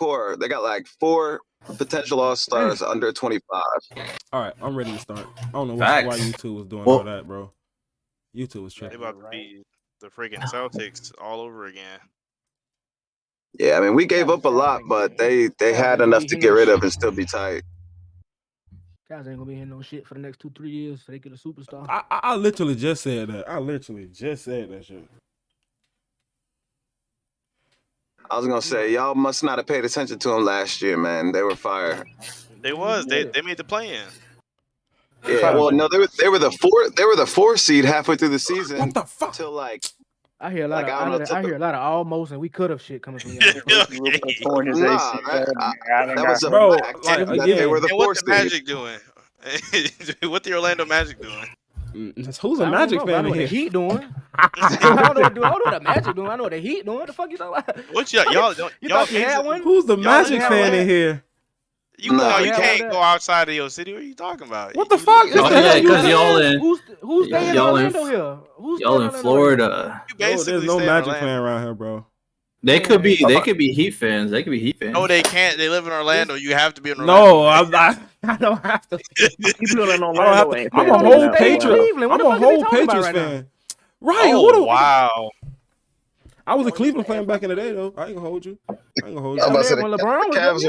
core. They got like 4 potential all-stars under 25. All right, I'm ready to start. I don't know Facts. why YouTube was doing all that, bro. YouTube was They tripping. about to be the freaking Celtics all over again. Yeah, I mean, we gave up a lot, but they had enough to get rid of and still be tight. Guys ain't gonna be hitting no shit for the next 2-3 years so they get a superstar. I literally just said that. I literally just said that shit. I was gonna say y'all must not have paid attention to them last year, man. They were fire. They made the play-in. Yeah, well, no, they were the 4 seed halfway through the season. What the fuck? Till like I hear a lot I of almost and we could have shit coming from y'all. that was a Bro, fact. like, That again, they were the And 4 what the seed. Magic doing? What the Orlando Magic doing? Who's a Magic fan I in know what here? the Heat doing. I don't know what the Magic doing. I know what the Heat doing. What the fuck you talking about? What y'all thought you had one? Who's the Magic have fan one? in here? You know you Yeah, can't that. go outside of your city. What are you talking about? What the fuck? Oh, yeah, because y'all in Who's staying in y'all in Orlando here? Who's y'all staying in Orlando Florida. You Bro, basically there's no stay in Magic Orlando. fan around here, bro. They could be Heat fans. They could be Heat fans. No, they can't. They live in Orlando. You have to be in Orlando. No, I'm not. I don't have to. People in I don't Orlando have to. ain't I'm paying a attention whole to that Patriot. Cleveland. What I'm the a fuck are they whole talking about Patriots right now? fan. Right? Oh, wow. I was a Cleveland fan back in the day, though. I ain't gonna hold you. I'm about to say When LeBron was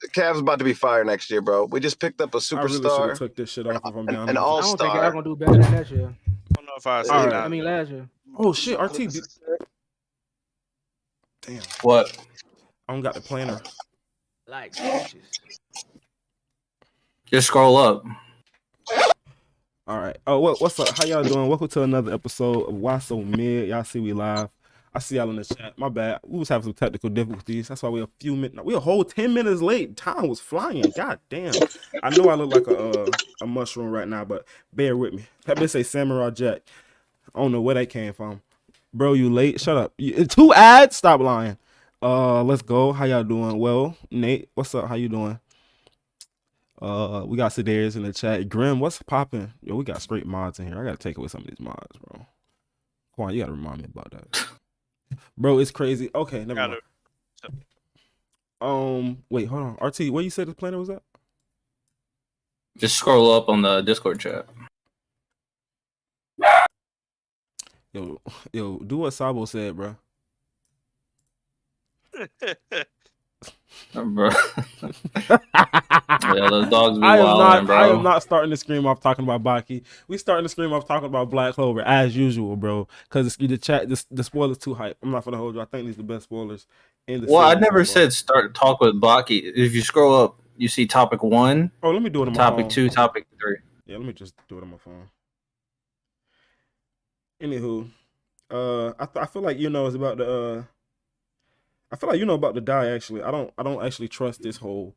the Cavs about to be fire next year, bro. We just picked up a I really should have superstar, took this shit off if I'm being an honest. I don't think y'all all-star. gonna do better than that year. I don't know if I say All right. that. I mean last year. Oh shit, RT. Damn, What? I don't got the planner. Like Just scroll up. All right. Oh, what's up? How y'all doing? Welcome to another episode of Why So Mid. Y'all see we live. I see y'all in the chat. My bad. We was having some technical difficulties. That's why we're a whole 10 minutes late. Time was flying. God damn. I know I look like a mushroom right now, but bear with me. That bitch say Samurai Jack. I don't know where that came from. Bro, you late? Shut up. 2 ads? Stop lying. Let's go. How y'all doing? Well, Nate, what's up? How you doing? We got Sedaris in the chat. Grim, what's popping? Yo, we got straight mods in here. I gotta take away some of these mods, bro. Come on, you gotta remind me about that. Bro, it's crazy. Okay, never mind. Wait, hold on. RT, where you said the planner was at? Just scroll up on the Discord chat. Yo, do what Sabo said, bro. Bro. Yeah, those dogs be I wildin', bro. I am not starting to scream off talking about Baki. We starting to scream off talking about Black Clover as usual, bro. Because the chat, the spoilers too hype. I'm not gonna hold you. I think these are the best spoilers in the. Well, I series never so far. said start talk with Baki. If you scroll up, you see topic 1, Oh, let me do it on my topic phone. 2, topic 3. Yeah, let me just do it on my phone. Anywho, I feel like Yuno is about to. I feel like Yuno about to die. Actually, I don't actually trust this whole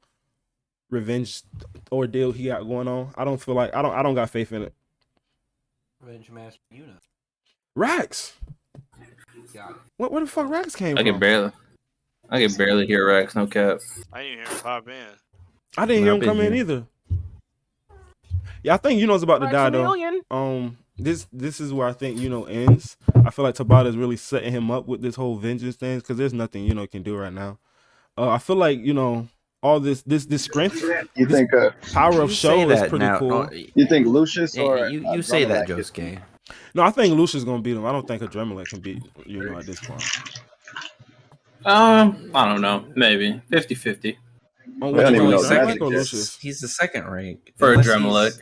revenge ordeal he got going on. I don't feel like I don't got faith in it. Revenge Master Yuno. Rax. Got it. Where the fuck Rax came I from? can barely hear Rex, no cap. I didn't hear him pop in. I didn't hear him I've come been in here. either. Yeah, I think Yuno's about to die though. Maximilian. This is where I think Yuno ends. I feel like Tabata's really setting him up with this whole vengeance thing because there's nothing Yuno can do right now. I feel like all this strength, You think power of You show say is that pretty now. cool. No, you think Lucius yeah, or you say that, Adrenaline is- Josuke. No, I think Lucius gonna beat him. I don't think Adrenaline can beat Yuno at this point. I don't know. Maybe 50-50 On I which don't even one, know Adrenaline Magic or is. Lucius? He's the second rank for Unless Adrenaline. he's-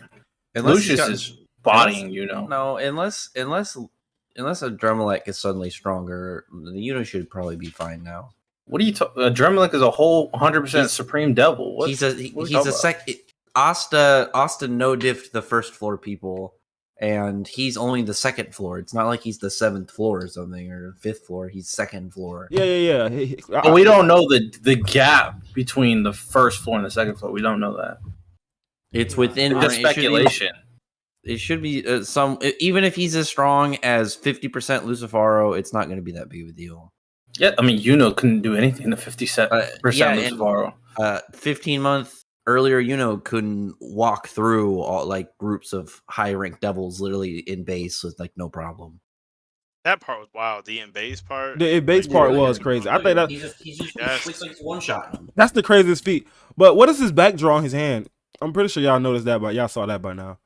unless he's Lucius got- is bodying, No, unless Adremalek is suddenly stronger, the Yuno should probably be fine now. What are you talking? Adrenaline is a whole 100% He's- Supreme Devil. What, he's what are you a talking second. Asta no diffed the first floor people, and he's only the second floor. It's not like he's the 7th floor or something or 5th floor. He's 2nd floor. Yeah. But we don't know the gap between the first floor and the second floor. We don't know that. It's within It's just it should be- speculation. It should be some. Even if he's as strong as 50% Lucifaro, it's not going to be that big of a deal. Yeah, I mean, Yuno couldn't do anything to 57% yeah, and- Lucifaro. 15-month earlier, couldn't walk through all like groups of high ranked devils literally in base with like no problem. That part was wild. The base part. The base part was crazy. I think that He's just Yes. looks like he's one shot. that's the craziest feat. But what is his back draw on his hand? I'm pretty sure y'all noticed that, but y'all saw that by now.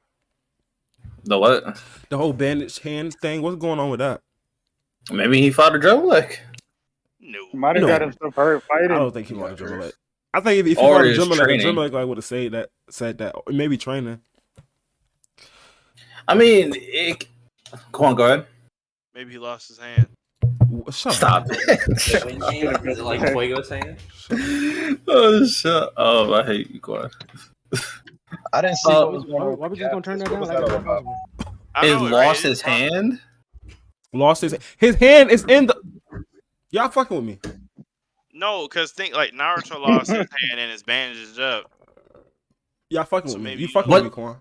The what? The whole bandaged hand thing. What's going on with that? Maybe he fought a drug leg. No. Might have No. got himself hurt fighting. I don't think he wanted to dribble it. I think if he Or wanted to his dribble it, training. I would have said that. Or maybe training. I mean, go on, go ahead. Maybe he lost his hand. Shut Stop up. it. Is it like Fuego's hand? Oh, shut up. I hate you, Quan. I didn't see what was going on. Why we with just Cap. gonna turn that What down? was Like that that's all about? impossible. I He don't know, lost right? his hand? Lost his hand is in the. Y'all fucking with me. No, because think like Naruto lost his hand and his bandaged up. Y'all fucking So with me. maybe- You fucking What? with me, Quan.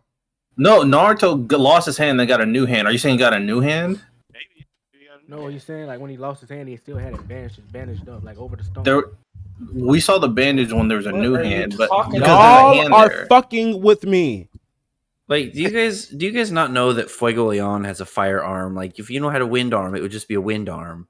No, Naruto lost his hand and got a new hand. Are you saying he got a new hand? Maybe. Maybe he got a No, new what you hand. saying? Like when he lost his hand, he still had it bandaged up, like over the stone. There, we saw the bandage when there was a What new are you hand, but talking because there's a Y'all hand are there. fucking with me. Like, do you guys not know that Fuego Leon has a firearm? Like, if you know how to wind arm, it would just be a wind arm.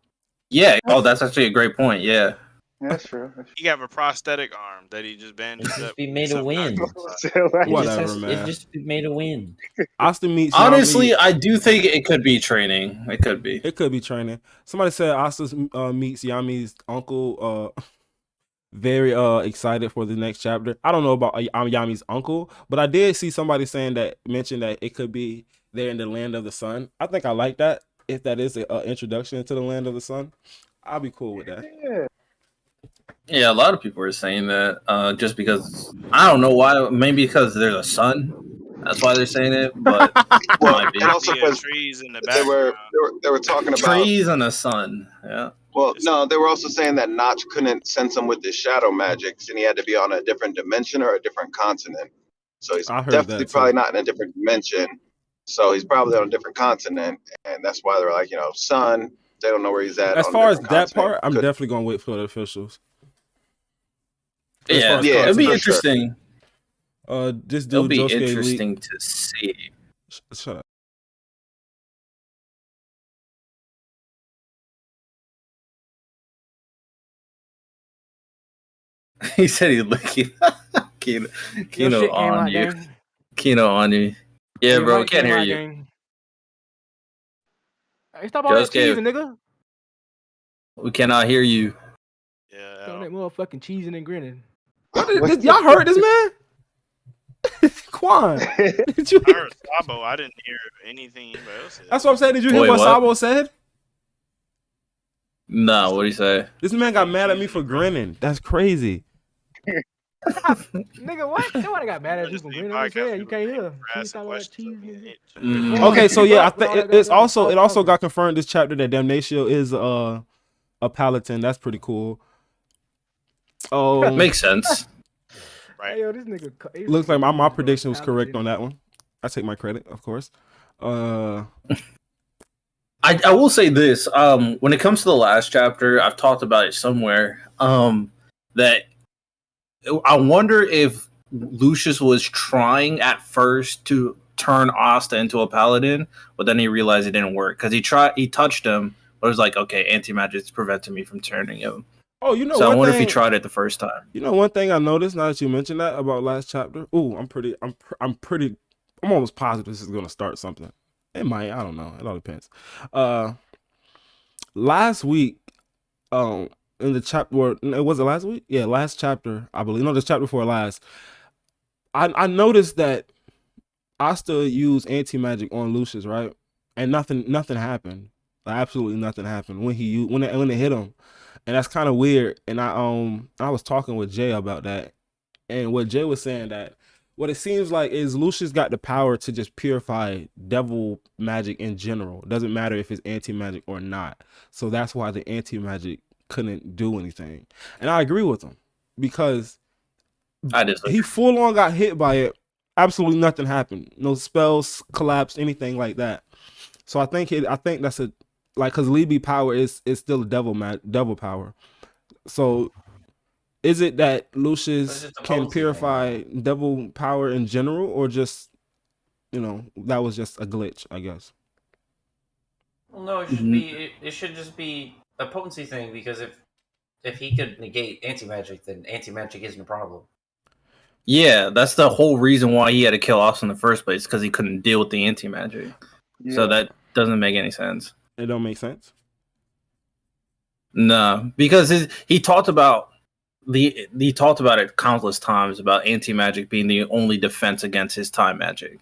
Yeah. Oh, that's actually a great point. Yeah. That's true. He got a prosthetic arm that he just It bandaged just up. be made of Except wind. not- Whatever, man. It just be made of wind. Asta meets Honestly, Yami. I do think it could be training. It could be. It could be training. Somebody said Asta meets Yami's uncle. Very excited for the next chapter. I don't know about Yami's uncle, but I did see somebody mention that it could be there in the land of the sun. I think I like that. If that is an introduction to the land of the sun, I'll be cool with that. Yeah. Yeah, a lot of people are saying that just because I don't know why. Maybe because there's a sun. That's why they're saying it. But Well, might be. and also Yeah, because trees in the they were background. they were talking about. trees and a sun. Yeah. Well, no, they were also saying that Notch couldn't sense him with his shadow magics, and he had to be on a different dimension or a different continent. So he's I heard definitely that, too. probably not in a different dimension. So he's probably on a different continent, and that's why they're like, sun. They don't know where he's at. As on a far as different that continent. part, I'm Could- definitely gonna wait for the officials. As Yeah. far as Yeah, It'll be for sure. interesting. This It'll dude be Josuke interesting to see. Shut up. He said he'd look Kino Your shit came on out, you. gang. Kino on you. Yeah, Your bro, mic can't came hear out, you. gang. Hey, stop all that Just gave- cheesing, nigga. We cannot hear you. Yeah. Stop that motherfucking cheesing and grinning. Y'all heard this man? Quan, did you I hear? heard Sabo. I didn't hear anything anybody else said. That's what I'm saying. Did you hear Wait, what what? Sabo said? No, what do you say? This man got mad at me for grinning. That's crazy. Nigga, what? Nobody got mad at you for grinning. I'm saying you can't hear. You stop all that cheesing. Okay, so yeah, I think Well, it's that- also it also that- got confirmed this chapter that Damnatio is a paladin. That's pretty cool. Oh, Makes sense. Right. Hey, yo, this nigga. looks like my prediction was correct on that one. I take my credit, of course. I will say this. When it comes to the last chapter, I've talked about it somewhere. That I wonder if Lucius was trying at first to turn Asta into a paladin, but then he realized it didn't work because he touched him, but it was like, okay, anti-magic's preventing me from turning him. Oh, you know, So I one wonder thing, if he tried it the first time. You know, one thing I noticed now that you mentioned that about last chapter. Ooh, I'm almost positive this is gonna start something. It might. I don't know. It all depends. Last week, in the chapter, was it last week? Yeah, last chapter, I believe. No, this chapter before last. I noticed that Asta used anti-magic on Lucius, right? And nothing happened. Like, absolutely nothing happened when it hit him. And that's kind of weird. And I was talking with Jay about that. And what Jay was saying that what it seems like is Lucius got the power to just purify devil magic in general. It doesn't matter if it's anti-magic or not. So that's why the anti-magic couldn't do anything. And I agree with him because he full on got hit by it. Absolutely nothing happened. No spells collapsed, anything like that. So I think that's a because Libby power is still a devil power. So is it that Lucius can purify devil power in general, or just that was just a glitch, I guess? Well, no, it should be. It should just be a potency thing because if he could negate anti-magic, then anti-magic isn't a problem. Yeah, that's the whole reason why he had to kill Asta in the first place, because he couldn't deal with the anti-magic. Yeah. So that doesn't make any sense. It don't make sense. No, because he talked about it countless times about anti-magic being the only defense against his time magic.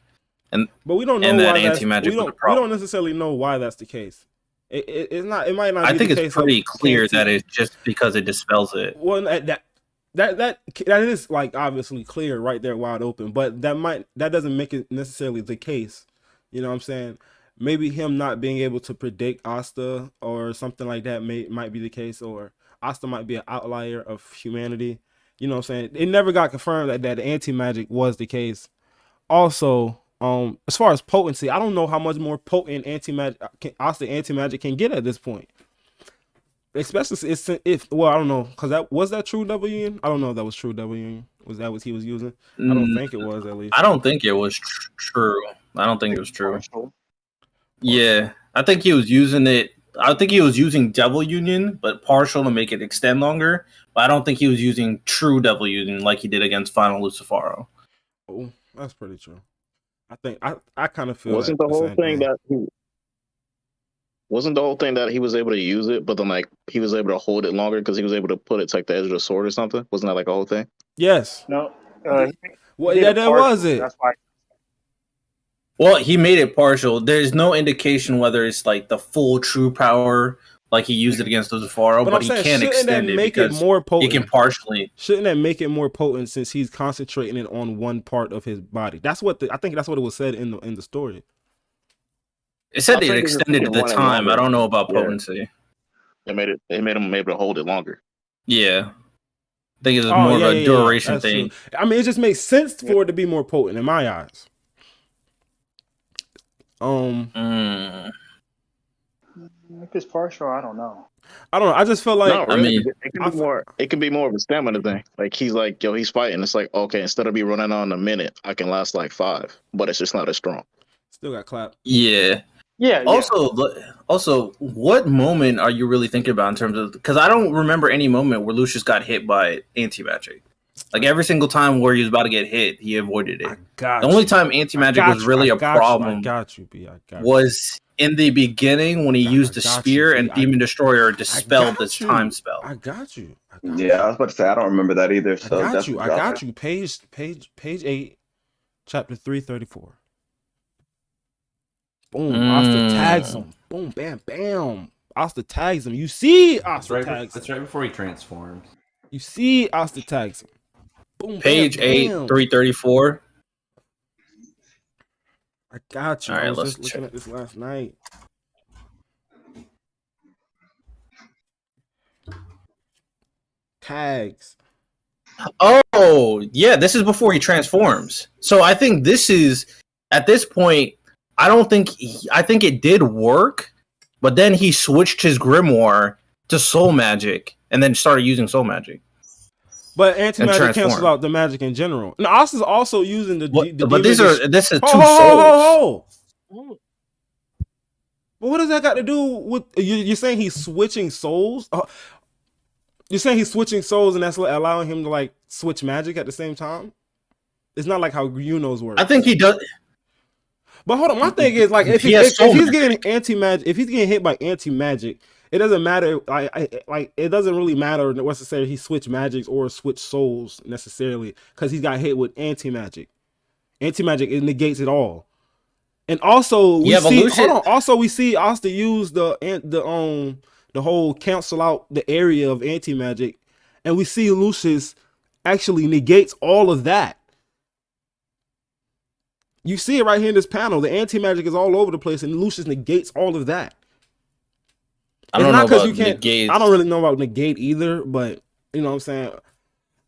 But we don't know And why that that's, anti-magic we was a don't problem. necessarily know why that's the case. It's not. It might not. I be think the it's case pretty of clear anti- that it's just because it dispels it. Well, that is like obviously clear right there, wide open. But that doesn't make it necessarily the case. You know what I'm saying? Maybe him not being able to predict Asta or something like that might be the case, or Asta might be an outlier of humanity. You know what I'm saying? It never got confirmed that the anti-magic was the case. Also, as far as potency, I don't know how much more potent Asta anti-magic can get at this point. Especially if I don't know, because was that true double union? I don't know if that was true double union. Was that what he was using? I don't think it was, at least. I don't think it was true. I don't think it was true. Partial. Yeah, I think he was using it. I think he was using Devil Union, but partial to make it extend longer. But I don't think he was using true Devil Union like he did against Final Lucifero. Oh, that's pretty true. I think I kind of feel Wasn't the whole thing that he was able to use it, but then like he was able to hold it longer because he was able to put it to like the edge of the sword or something? Wasn't that like a whole thing? Yes. No. Well, he yeah, did a that partial, was it. That's why. Well, he made it partial. There's no indication whether it's like the full true power, like he used it against Lucifero, but I'm he saying, can shouldn't extend that it make it because more he potent? can partially. Shouldn't that make it more potent since he's concentrating it on one part of his body? That's what I think that's what it was said in the story. It said I it think it's extended just the running time. longer. I don't know about Yeah. potency. It made him able to hold it longer. Yeah. I think it's more of a duration That's thing. true. I mean, it just makes sense for it to be more potent in my eyes. If it's partial, I don't know. I don't know. I just feel like No, I really, mean, it can be more. It can be more of a stamina thing. Like he's like, yo, he's fighting. It's like, okay, instead of me running on a minute, I can last like 5, but it's just not as strong. still got clapped. Yeah. Yeah. Also, what moment are you really thinking about in terms of? Because I don't remember any moment where Lucius got hit by anti-magic. Like every single time where he was about to get hit, he avoided it. The only time anti-magic was really a problem I got you, B. I got you. was in the beginning when he used the spear and Demon Destroyer dispelled this time spell. I got you. Yeah, I was about to say I don't remember that either. So I got you. definitely I drop got it. you. Page 8, chapter 334. Boom. Asta tags him. Boom. Bam. Bam. Asta tags him. You see Asta tags him. That's right before he transformed. You see Asta tags him. Boom. Page bam, 8, bam. 334. I got you. All right, I was let's just looking check. at this last night. Tags. Oh, yeah, this is before he transforms. So I think this is, at this point, I think it did work, but then he switched his grimoire to soul magic and then started using soul magic. But anti-magic transform. cancels out the magic in general. And Asta's also using the But this is two souls. Ho. But what does that got to do with you're saying he's switching souls? You're saying he's switching souls and that's allowing him to like switch magic at the same time? It's not like how Yuno's work. I think he does. But hold on, my thing is like if He has soul he's magic. getting anti-magic, if he's getting hit by anti-magic, it doesn't matter. Like it doesn't really matter necessarily he switch magics or switch souls necessarily because he got hit with anti-magic. Anti-magic, it negates it all. And also we see Asta use the whole cancel out the area of anti-magic, and we see Lucius actually negates all of that. You see it right here in this panel. The anti-magic is all over the place, and Lucius negates all of that. I don't know about negate. I don't really know about negate either, but you know what I'm saying.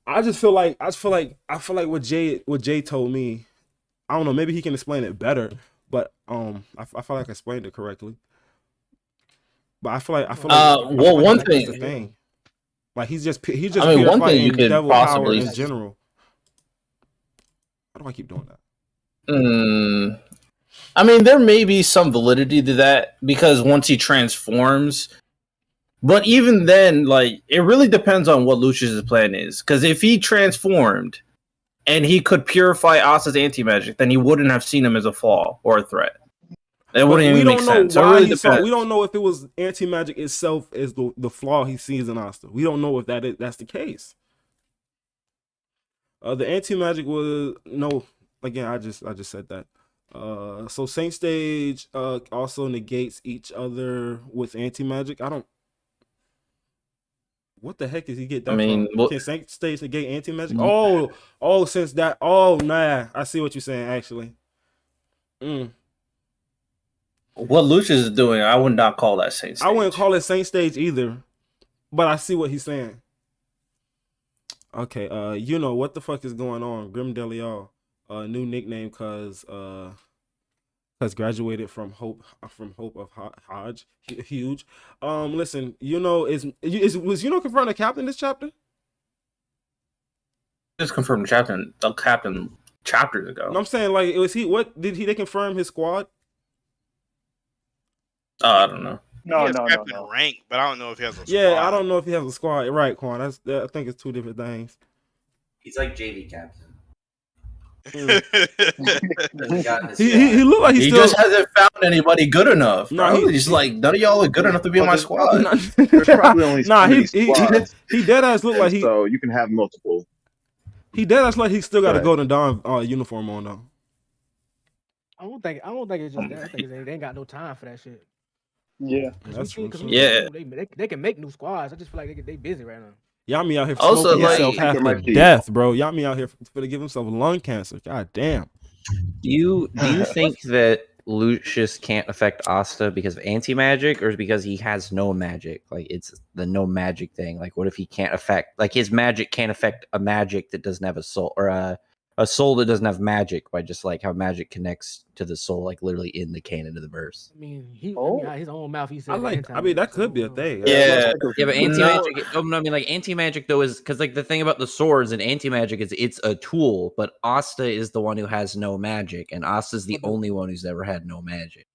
I feel like what Jay told me. I don't know. Maybe he can explain it better, but I feel like I explained it correctly. But I feel like one that's thing- the thing. Like he's just I mean, one thing you could devil possibly power in general. How do I keep doing that? I mean, there may be some validity to that because once he transforms, but even then, like, it really depends on what Lucius's plan is. Because if he transformed and he could purify Asta's anti-magic, then he wouldn't have seen him as a flaw or a threat. It wouldn't even make sense. So it really depends. We don't know if it was anti-magic itself as the flaw he sees in Asta. We don't know if that's the case. The anti-magic was no. Again, I just said that. So Saint Stage also negates each other with anti-magic. I don't. What the heck does he get that from? Can Saint Stage negate anti-magic? Oh, since that. Oh, nah. I see what you're saying. Actually. What Lucius is doing, I would not call that Saint Stage. I wouldn't call it Saint Stage either, but I see what he's saying. Okay, Yuno, what the fuck is going on? Grim Delial, new nickname cause graduated from Hope of Hodge. Huge. Listen, Yuno was Yuno confirmed a captain this chapter? Just confirmed captain chapters ago. No, I'm saying, like, was he? What did they confirm his squad? I don't know. No. Rank, but I don't know if he has a squad. Yeah, I don't know if he has a squad. Right, Quan. I think it's two different things. He's like JV captain. He looked like he just hasn't found anybody good enough. No, he's like, none of y'all are good enough to be on my squad. There's probably only he dead ass look like so you can have multiple. He dead ass like he still got a Golden Dawn uniform on though. I don't think it's just that. I think they ain't got no time for that shit. Yeah, that's true. Yeah, they can make new squads. I just feel like they busy right now. Yami out here also smoking himself half to death, bro. Yami out here for to give himself lung cancer. God damn. Do you think that Lucius can't affect Asta because of anti-magic, or because he has no magic? Like, it's the no magic thing. Like, what if he can't affect, like, his magic can't affect a magic that doesn't have a soul, or a soul that doesn't have magic, by just like how magic connects to the soul, like literally in the canon of the verse. I mean, his own mouth, he said. I mean, that could be a thing. Yeah, but anti-magic. I mean, like, anti-magic though is because, like, the thing about the swords and anti-magic is it's a tool, but Asta is the one who has no magic, and Asta's the only one who's ever had no magic.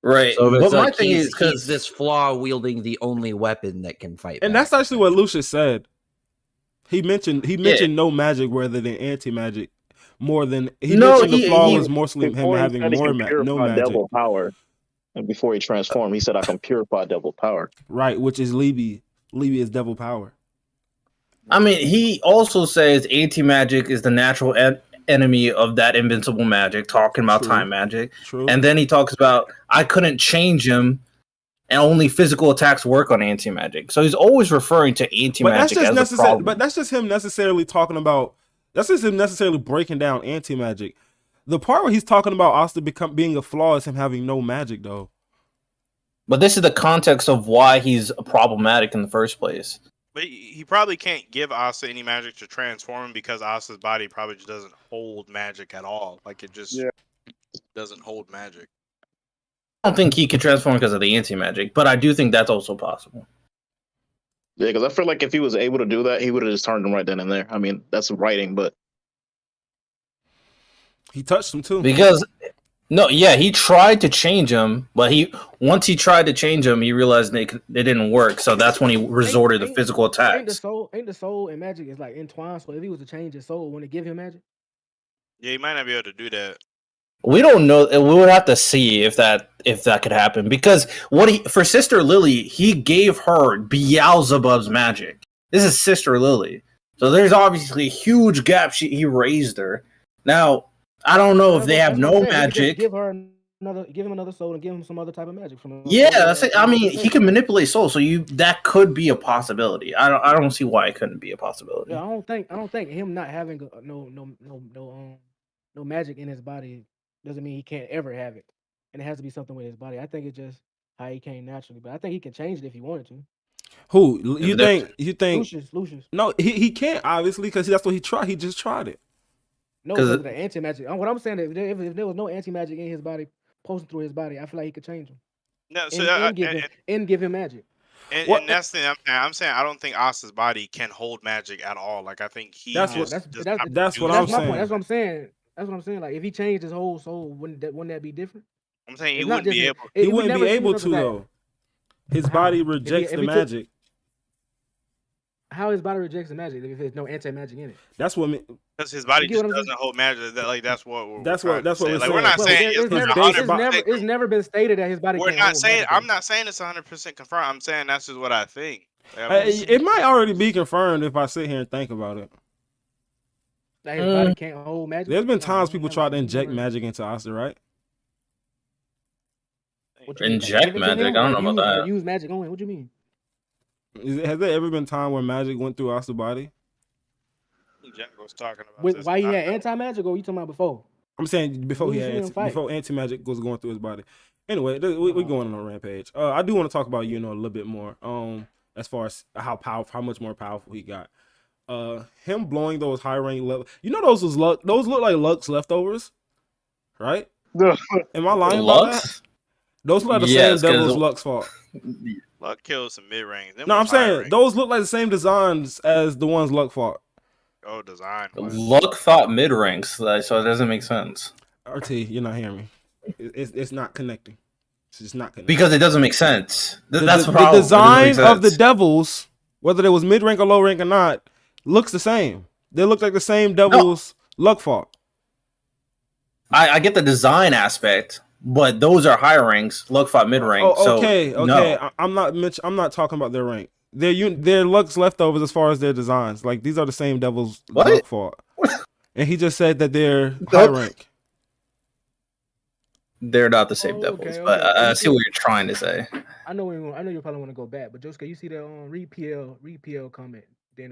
Right. So but like my thing is, he's this flaw wielding the only weapon that can fight. And that's actually what Lucius said. He mentioned no magic rather than anti-magic. More than mentioned the flaw was mostly him having no magic. Devil power. And before he transformed, he said, "I can purify devil power." Right, which is Libby. Libby is devil power. I mean, he also says anti-magic is the natural enemy of that invincible magic, talking about time magic. True. And then he talks about, I couldn't change him, and only physical attacks work on anti-magic. So he's always referring to anti-magic as a problem. But that's just him necessarily talking about, that's just him necessarily breaking down anti-magic. The part where he's talking about Asta being a flaw is him having no magic, though. But this is the context of why he's problematic in the first place. But he probably can't give Asta any magic to transform because Asta's body probably just doesn't hold magic at all. Like, it just doesn't hold magic. I don't think he could transform because of the anti-magic, but I do think that's also possible. Yeah, because I feel like if he was able to do that, he would have just turned him right then and there. I mean, that's writing, but he touched him too. Because he tried to change him, but once he tried to change him, he realized it didn't work. So that's when he resorted to physical attacks. Ain't the soul and magic is like entwined. So if he was to change his soul, wouldn't it give him magic? Yeah, he might not be able to do that. We don't know. We would have to see if that could happen, because for Sister Lily, he gave her Beelzebub's magic. This is Sister Lily, so there's obviously a huge gap. He raised her. Now I don't know if they have no magic. Give him another soul and give him some other type of magic. That's it. I mean, he can manipulate souls, so that could be a possibility. I don't see why it couldn't be a possibility. Yeah, I don't think him not having no magic in his body doesn't mean he can't ever have it, and it has to be something with his body. I think it's just how he came naturally, but I think he can change it if he wanted to. Who you think? Lucius. No, he can't, obviously, because that's what he tried. He just tried it. No, because of the anti-magic. What I'm saying is, if there was no anti-magic in his body, posting through his body, I feel like he could change him. No, so give him magic. And that's the thing I'm saying. I don't think Asta's body can hold magic at all. Like, I think he. That's what I'm saying. That's what I'm saying. That's what I'm saying. Like if he changed his whole soul, wouldn't that be different? I'm saying he It's not wouldn't just be a- able. it- He it would wouldn't be never able shoot to up that. though. His How? body If he- rejects if the he took- magic. How his body rejects the magic if there's no anti-magic in it? That's what me. Because his body You get just what I'm saying? doesn't hold magic. That's what we're That's trying what- that's to what say. we're Like we're saying. not Well, saying it's it's never, 100%. it's never been stated that his body We're can't not hold saying. magic. I'm not saying it's 100% confirmed. I'm saying that's just what I think. Like, It might already be confirmed if I sit here and think about it. That his body can't hold magic. There's been Nah, times I people never- try to I inject never- magic into Asta, right? What you mean, Inject give it to magic? him I don't or know about use- that. Or use magic on him. What you mean? Has there ever been time where magic went through Asta's body? Jack was talking about With, this. why he had anti-magic or you talking about before? I'm saying before he We had seen him fight. before anti-magic was going through his body. Anyway, we're going on a rampage. I do want to talk about Yuno a little bit more. As far as how much more powerful he got. Him blowing those high rank level. You know those look like Lux leftovers, right? Am I lying about that? Lux? Those look like the Yes, same 'cause Devil's Lux fought. Luck kills some mid range. No, I'm saying those look like the same designs as the ones Luck fought. Oh, design. Luck fought mid ranks, so it doesn't make sense. RT, you're not hearing me. It's not connecting. It's just not connecting. Because it doesn't make sense. That's the the problem. design of the Devils, whether it was mid rank or low rank or not, looks the same. They look like the same Devils Luck fought. I get the design aspect, but those are high ranks. Luck fought mid rank. Okay. No. I'm not talking about their rank. They're Luck's leftovers as far as their designs. Like these are the same Devils Luck fought. And he just said that they're high rank. They're not the same Devils, but I see what you're trying to say. I know you probably want to go back, but Josuke, you see the read PL comment, then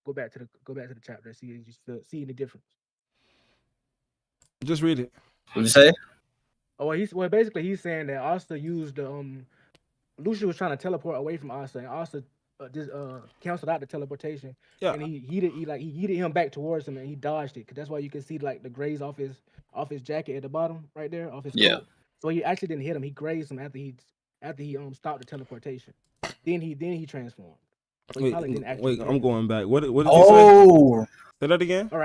go back to the chapter, see if you see any difference. Just read it. What'd you say? Oh, basically he's saying that Asta used Lucius was trying to teleport away from Asta, and Asta just canceled out the teleportation. Yeah. And he yeeted him back towards him, and he dodged it. Cause that's why you can see like the graze off his jacket at the bottom right there, off his coat. So he actually didn't hit him. He grazed him after he stopped the teleportation. Then he transformed. So he probably didn't actually hit I'm him. going back. What did he say? Say that again. All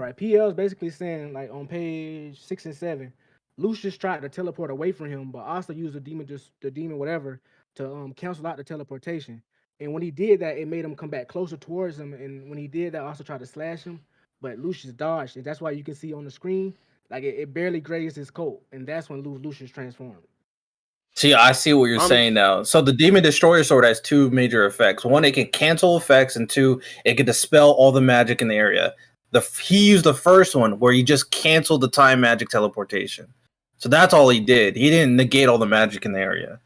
right. PL is basically saying like on page 6 and 7, Lucius tried to teleport away from him, but Asta used the demon whatever to cancel out the teleportation. And when he did that, it made him come back closer towards him. And when he did that, Asta tried to slash him, but Lucius dodged. And that's why you can see on the screen, like it barely grazed his coat, and that's when Lucius transformed. See, I see what you're saying now. So the Demon Destroyer Sword has two major effects. One, it can cancel effects, and two, it can dispel all the magic in the area. He used the first one where he just canceled the time magic teleportation. So that's all he did. He didn't negate all the magic in the area.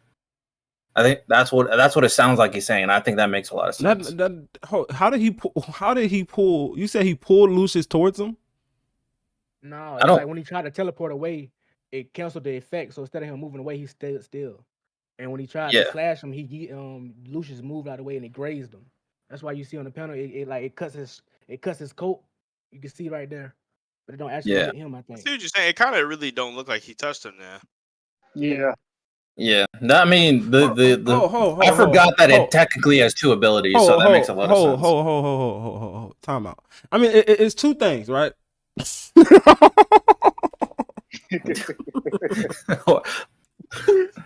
I think that's what it sounds like he's saying. I think that makes a lot of sense. How did he pull? You said he pulled Lucius towards him? No, it's like when he tried to teleport away, it canceled the effect. So instead of him moving away, he stayed still. And when he tried to slash him, Lucius moved out of the way and it grazed him. That's why you see on the panel it cuts his coat. You can see right there, but it don't actually hit him. I think. I see what you're saying. It kind of really don't look like he touched him now. Yeah. Yeah, I mean I forgot that it technically has two abilities, so that makes a lot of sense. Hold. Time out. I mean, it's two things, right?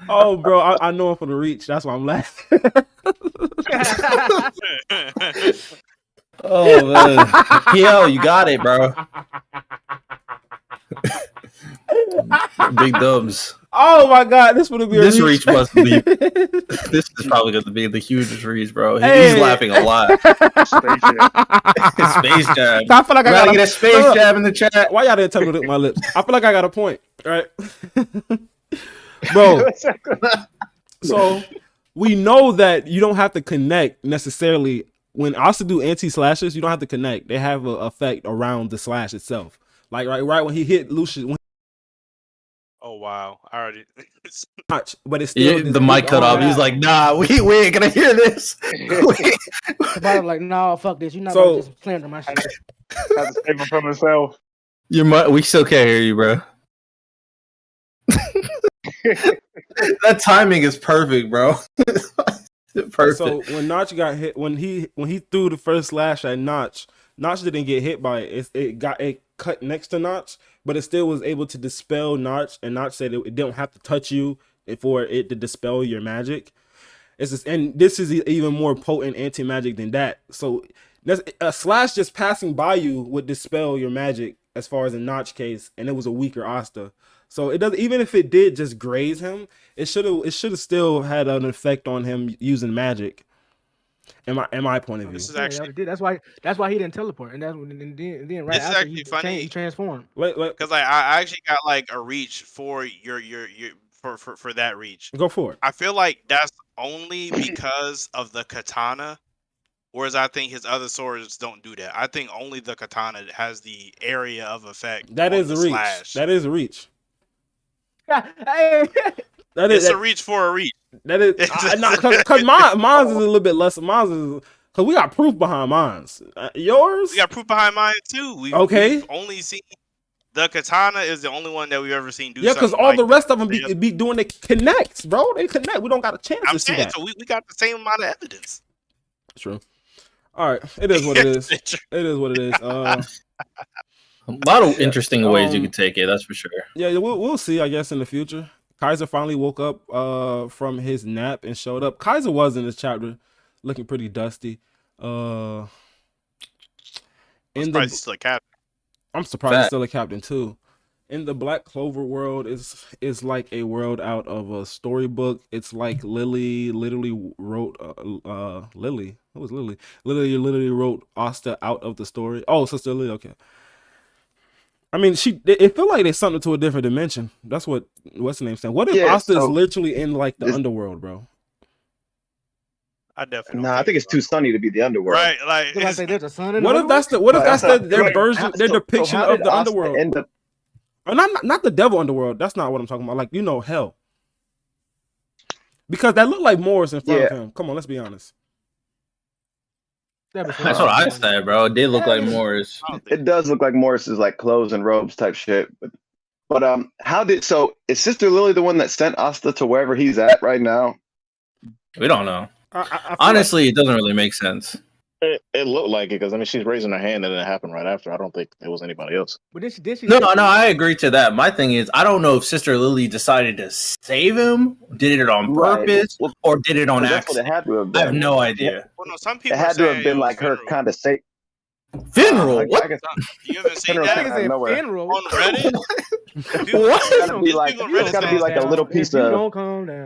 Oh, bro, I know him for the reach. That's why I'm laughing. Oh man, PL, you got it, bro. Big dubs. Oh my god, this would be this reach must be. This is probably going to be the hugest reach, bro. He's laughing a lot. Space Jam. I feel like I gotta get a Space Jam in the chat. Why y'all didn't tell me to lick my lips? I feel like I got a point, right, bro? So we know that you don't have to connect necessarily. When Asta do anti-slashes, you don't have to connect. They have an effect around the slash itself. Like right when he hit Lucius. Oh wow! I already. But it's still the mic cut off. He's like, "Nah, we ain't gonna hear this." About like, "Nah, fuck this. You're not gonna just slander my shit." Have to save him from himself. We still can't hear you, bro. That timing is perfect, bro. Perfect. So when Notch got hit, when he threw the first slash at Notch didn't get hit by it. It cut next to Notch, but it still was able to dispel Notch, and Notch said it didn't have to touch you for it to dispel your magic. And this is even more potent anti-magic than that. So a slash just passing by you would dispel your magic as far as a Notch case, and it was a weaker Asta. So it does, even if it did just graze him, it should have still had an effect on him using magic. In my point of view, This is actually that's why he didn't teleport, and then right This is after actually funny. he transformed. because I actually got like a reach for your for that reach. Go for it. I feel like that's only because of the katana, whereas I think his other swords don't do that. I think only the katana has the area of effect. That on is the a reach. slash. That is a reach. Hey. It's a reach for a reach. That is because mine's is a little bit less. Mine's is because we got proof behind mine's. Yours? We got proof behind mine too. We've only seen the katana is the only one that we've ever seen do. Yeah, because something all like the rest that. of them be doing it connects, bro. They connect. We don't got a chance I'm to see saying that. so. We got the same amount of evidence. True. All right, it is what it is. It is what it is. A lot of interesting ways you could take it. That's for sure. Yeah, we'll see. I guess in the future, Kaiser finally woke up from his nap and showed up. Kaiser was in this chapter, looking pretty dusty. I'm surprised he's still a captain. I'm surprised he's still a captain too. In the Black Clover world is like a world out of a storybook. It's like Lily literally wrote Lily. What was Lily? Literally wrote Asta out of the story. Oh, Sister Lily. Okay. I mean, it felt like there's something to a different dimension. That's what's the name saying. What if Asta is literally in like the underworld, bro? I definitely. Nah, I think it's too sunny to be the underworld. Right, like there's a sun in what the if that's their version, their depiction of the underworld? Not the devil underworld. That's not what I'm talking about. Like, hell. Because that looked like Morris in front of him. Come on, let's be honest. That's what I said, bro. It did look like Morris. It does look like Morris's like clothes and robes type shit. But is Sister Lily the one that sent Asta to wherever he's at right now? We don't know. Honestly, it doesn't really make sense. It looked like it because she's raising her hand and it happened right after. I don't think it was anybody else. But did she No, I agree to that. My thing is, I don't know if Sister Lily decided to save him, did it on purpose, or did it on accident. That's what it had to have been. I have no idea. Well, no, some people it had to have been like her kind of safe. Funeral? What? You haven't seen that? Funeral On Reddit? It's gotta be like a little piece of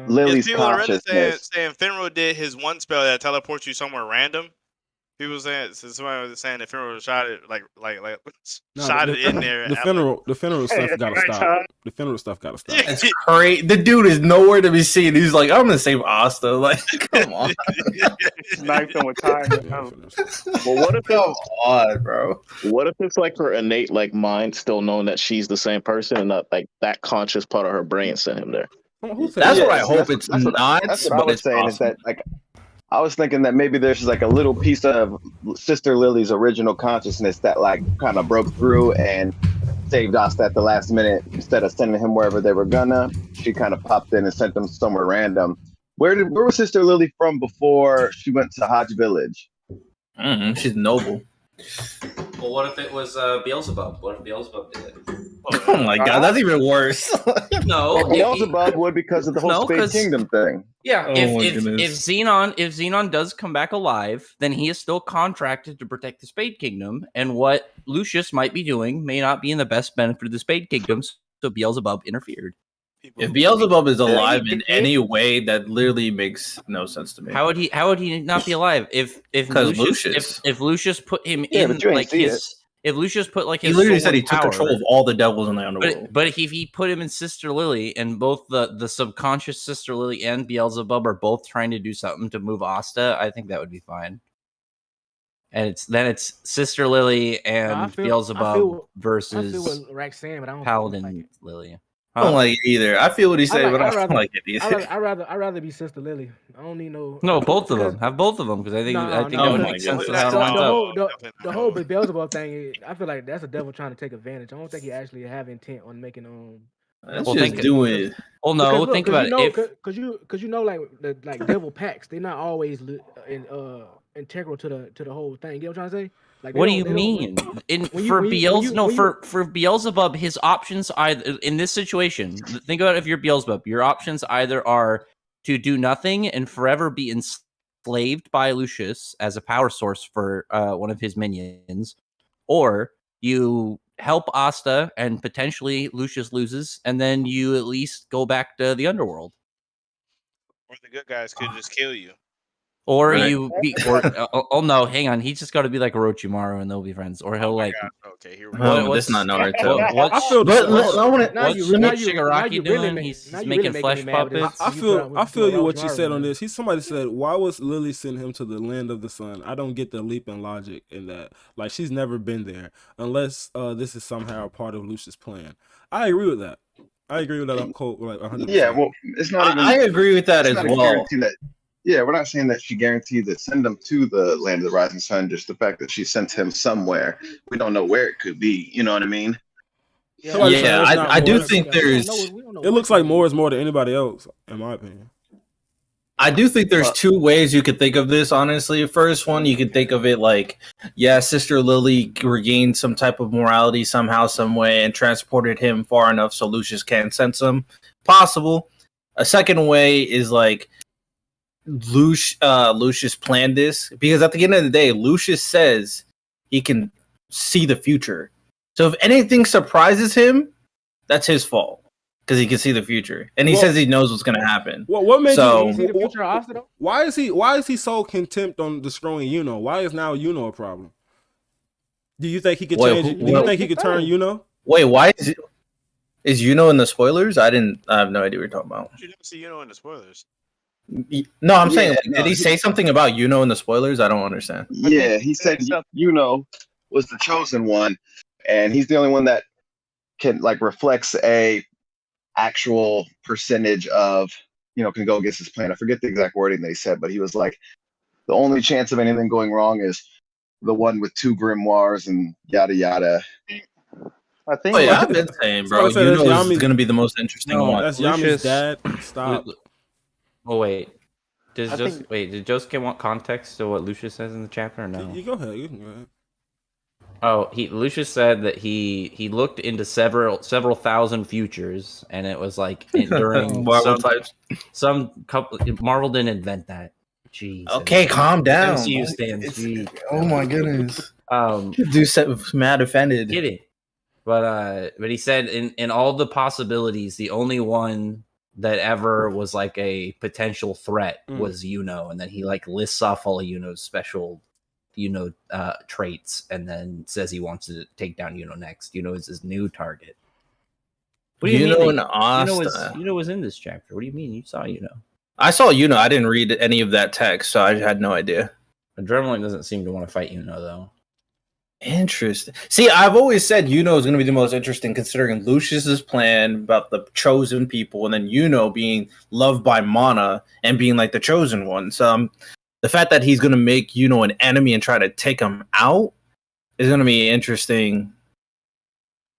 Lily's people on Reddit consciousness. saying Finro did his one spell that teleports you somewhere random. People saying, somebody was saying that Finro shot it shot it in there. The funeral stuff gotta stop. The funeral stuff gotta stop. It's crazy. The dude is nowhere to be seen. He's like, I'm gonna save Asta. Like, come on. Knifed him with time. Well, what if Come on, bro? What if it's like her innate mind still knowing that she's the same person and not like that conscious part of her brain sent him there? That's what I hope it's not. That's what I was saying. Is that like I was thinking that maybe there's like a little piece of Sister Lily's original consciousness that like kind of broke through and saved Asta at the last minute. Instead of sending him wherever they were gonna, she kind of popped in and sent them somewhere random. Where was Sister Lily from before she went to Hodge Village? She's noble. Well, what if it was Beelzebub? What if Beelzebub did it? Oh my god, that's even worse. No, Beelzebub would because of the whole Spade Kingdom thing. Yeah, if Xenon does come back alive, then he is still contracted to protect the Spade Kingdom, and what Lucius might be doing may not be in the best benefit of the Spade Kingdom, so Beelzebub interfered. If Beelzebub is alive in any way, that literally makes no sense to me. How would he not be alive? If Lucius put him in like his. If Lucius put like his, he literally said he took control of all the devils in the underworld. But if he put him in Sister Lily, and both the subconscious Sister Lily and Beelzebub are both trying to do something to move Asta, I think that would be fine. And it's Sister Lily and Beelzebub versus Paladin Lily. I don't like it either. I feel what he's saying, but I don't like it either. I'd rather be Sister Lily. I don't need no. No, both of them. Have both of them because I think that would make sense to how it lines up. The whole Beelzebub thing, I feel like that's a devil trying to take advantage. I don't think he actually have intent on making That's just doing. Well, no, think about it. Because you know, like devil packs, they're not always integral to the whole thing. You know what I'm trying to say? Like What do you mean? For Beelzebub, his options either in this situation. Think about it, if you're Beelzebub, your options either are to do nothing and forever be enslaved by Lucius as a power source for one of his minions, or you help Asta and potentially Lucius loses, and then you at least go back to the underworld. Or the good guys could just kill you. Or Right. oh no, hang on. He's just got to be like Orochimaru and they'll be friends. Or he'll like. God. Okay, here we go. This is not Naruto. I feel What's Shigaraki doing? He's now you making really flesh making me mad with this. puppets. I feel you what you Orochimaru, said on man. this. Somebody said, why was Lily send him to the land of the sun? I don't get the leap in logic in that. Like, she's never been there unless this is somehow a part of Lucius' plan. I agree with that. I agree with that. I'm cold, like 100%. Yeah, well, it's not even. I agree with that it's as not a well. guarantee that. Yeah, we're not saying that she guaranteed to send him to the land of the rising sun. Just the fact that she sent him somewhere, we don't know where it could be. You know what I mean? Somebody said Yeah, it's not I do more. think there's. It looks like more is more than anybody else, in my opinion. I do think there's two ways you could think of this, honestly. First one, you could think of it like, yeah, Sister Lily regained some type of morality somehow, some way, and transported him far enough so Lucius can't sense him. Possible. A second way is like Lucius planned this, because at the end of the day, Lucius says he can see the future. So if anything surprises him, that's his fault. Because he can see the future, and he says he knows what's going to happen. What made you see the future of Asta, though? Why is he so contempt on destroying Yuno? Why is now Yuno a problem? Do you think he could change? Do you think he could turn Yuno? Wait, why is Yuno in the spoilers? I have no idea what you're talking about. You didn't see Yuno in the spoilers. No, I'm saying, did he say something about Yuno in the spoilers? I don't understand. Yeah, he said Yuno was the chosen one, and he's the only one that can like reflects a actual percentage of, can go against his plan. I forget the exact wording they said, but he was like, the only chance of anything going wrong is the one with 2 grimoires and yada yada. I think. I've been saying, bro, Yuno is going to be the most interesting one. That's Yami's dad. Stop. Oh wait, did Josuke want context to what Lucius says in the chapter or no? You go ahead. You can go ahead. Oh, Lucius said that he looked into several thousand futures, and it was like during Marvel types. Some couple. Marvel didn't invent that. Jeez. Okay, calm down. MCU stands. Oh my goodness. Mad offended. Get it? But he said in all the possibilities, the only one that ever was like a potential threat was Yuno, and then he like lists off all of Yuno's special traits, and then says he wants to take down Yuno next. Yuno is his new target. What do you mean? And Asta. Yuno was in this chapter. What do you mean you saw Yuno? I saw Yuno. I didn't read any of that text, so I had no idea. Adrenaline doesn't seem to want to fight Yuno, though. Interesting. See, I've always said Yuno is going to be the most interesting, considering Lucius's plan about the chosen people, and then Yuno being loved by Mana and being like the chosen one. So the fact that he's going to make Yuno an enemy and try to take him out is going to be interesting.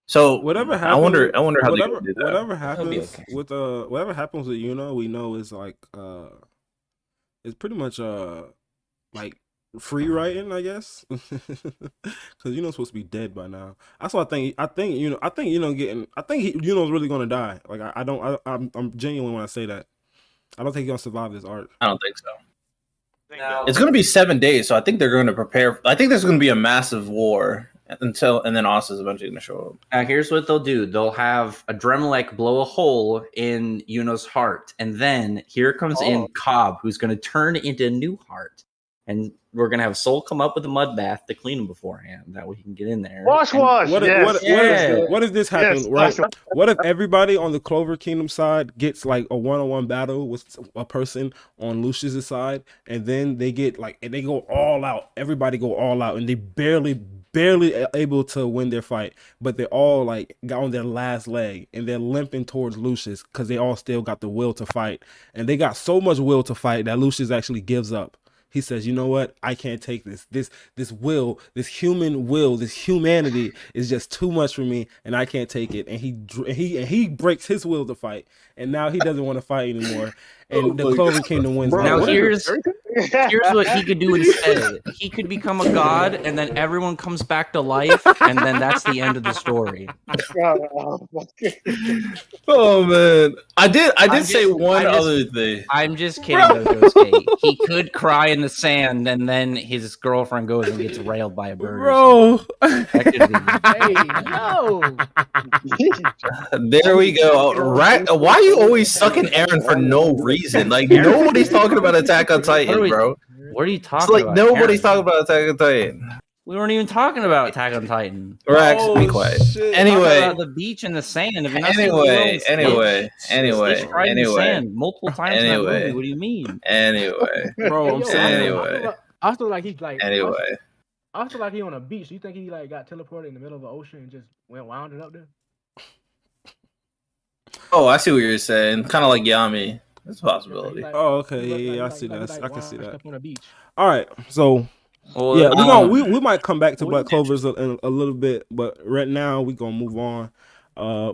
So whatever happens, I wonder how they do that. Whatever happens with Yuno, we know is like it's pretty much like free writing, I guess, because Yuno's supposed to be dead by now. That's what I think Yuno's really gonna die. Like I'm genuine when I say that. I don't think he's gonna survive this arc. I don't think so. It's going to be 7 days, so I think they're going to prepare. I think there's going to be a massive war and then Asta's eventually going to show up. Now, here's what they'll do: they'll have Adremelech blow a hole in Yuno's heart, and then here comes in Cobb, who's going to turn into a new heart, and we're going to have Soul come up with a mud bath to clean him beforehand. That way he can get in there. Wash. What if this happens, right? What if everybody on the Clover Kingdom side gets like a one-on-one battle with a person on Lucius's side, and then they get and they go all out. Everybody go all out, and they barely able to win their fight, but they're all got on their last leg, and they're limping towards Lucius because they all still got the will to fight, and they got so much will to fight that Lucius actually gives up. He says, you know what? I can't take this. This will, this human will, this humanity is just too much for me, and I can't take it. And he breaks his will to fight, and now he doesn't want to fight anymore. and the Clover Kingdom wins. Bro, Like, Now what is it? here's what he could do instead. He could become a god, and then everyone comes back to life, and then that's the end of the story. Oh man, I did say one I'm just- other thing. I'm just kidding, though, Josuke. He could cry in the sand, and then his girlfriend goes and gets railed by a bird. Or Bro. something. That could be- Hey, yo. There we go. Right? Why are you always sucking Aaron for no reason? Like nobody's talking about Attack on Titan, bro. What are you It's talking like about? nobody's Aaron? talking about Attack on Titan. We weren't even talking about Attack on Titan. Rex, Oh, be quiet. shit. Talking Anyway, about the beach and the sand. Have you not seen the anyway, Stitch cried in the anyway. sand multiple times in that Anyway. movie. What do you mean? Anyway, Bro, I'm Yo, sorry. Anyway. I feel like he's like. anyway. I feel like he on a beach. You think he like got teleported in the middle of the ocean and just went wounded up there? Oh, I see what you're saying. Kind of like Yami. That's a possibility. Oh, okay. Yeah, I see that. I can see that. On a beach. All right. So, Well, yeah, we might come back to what Black is Clovers in a little bit, but right now we gonna move on.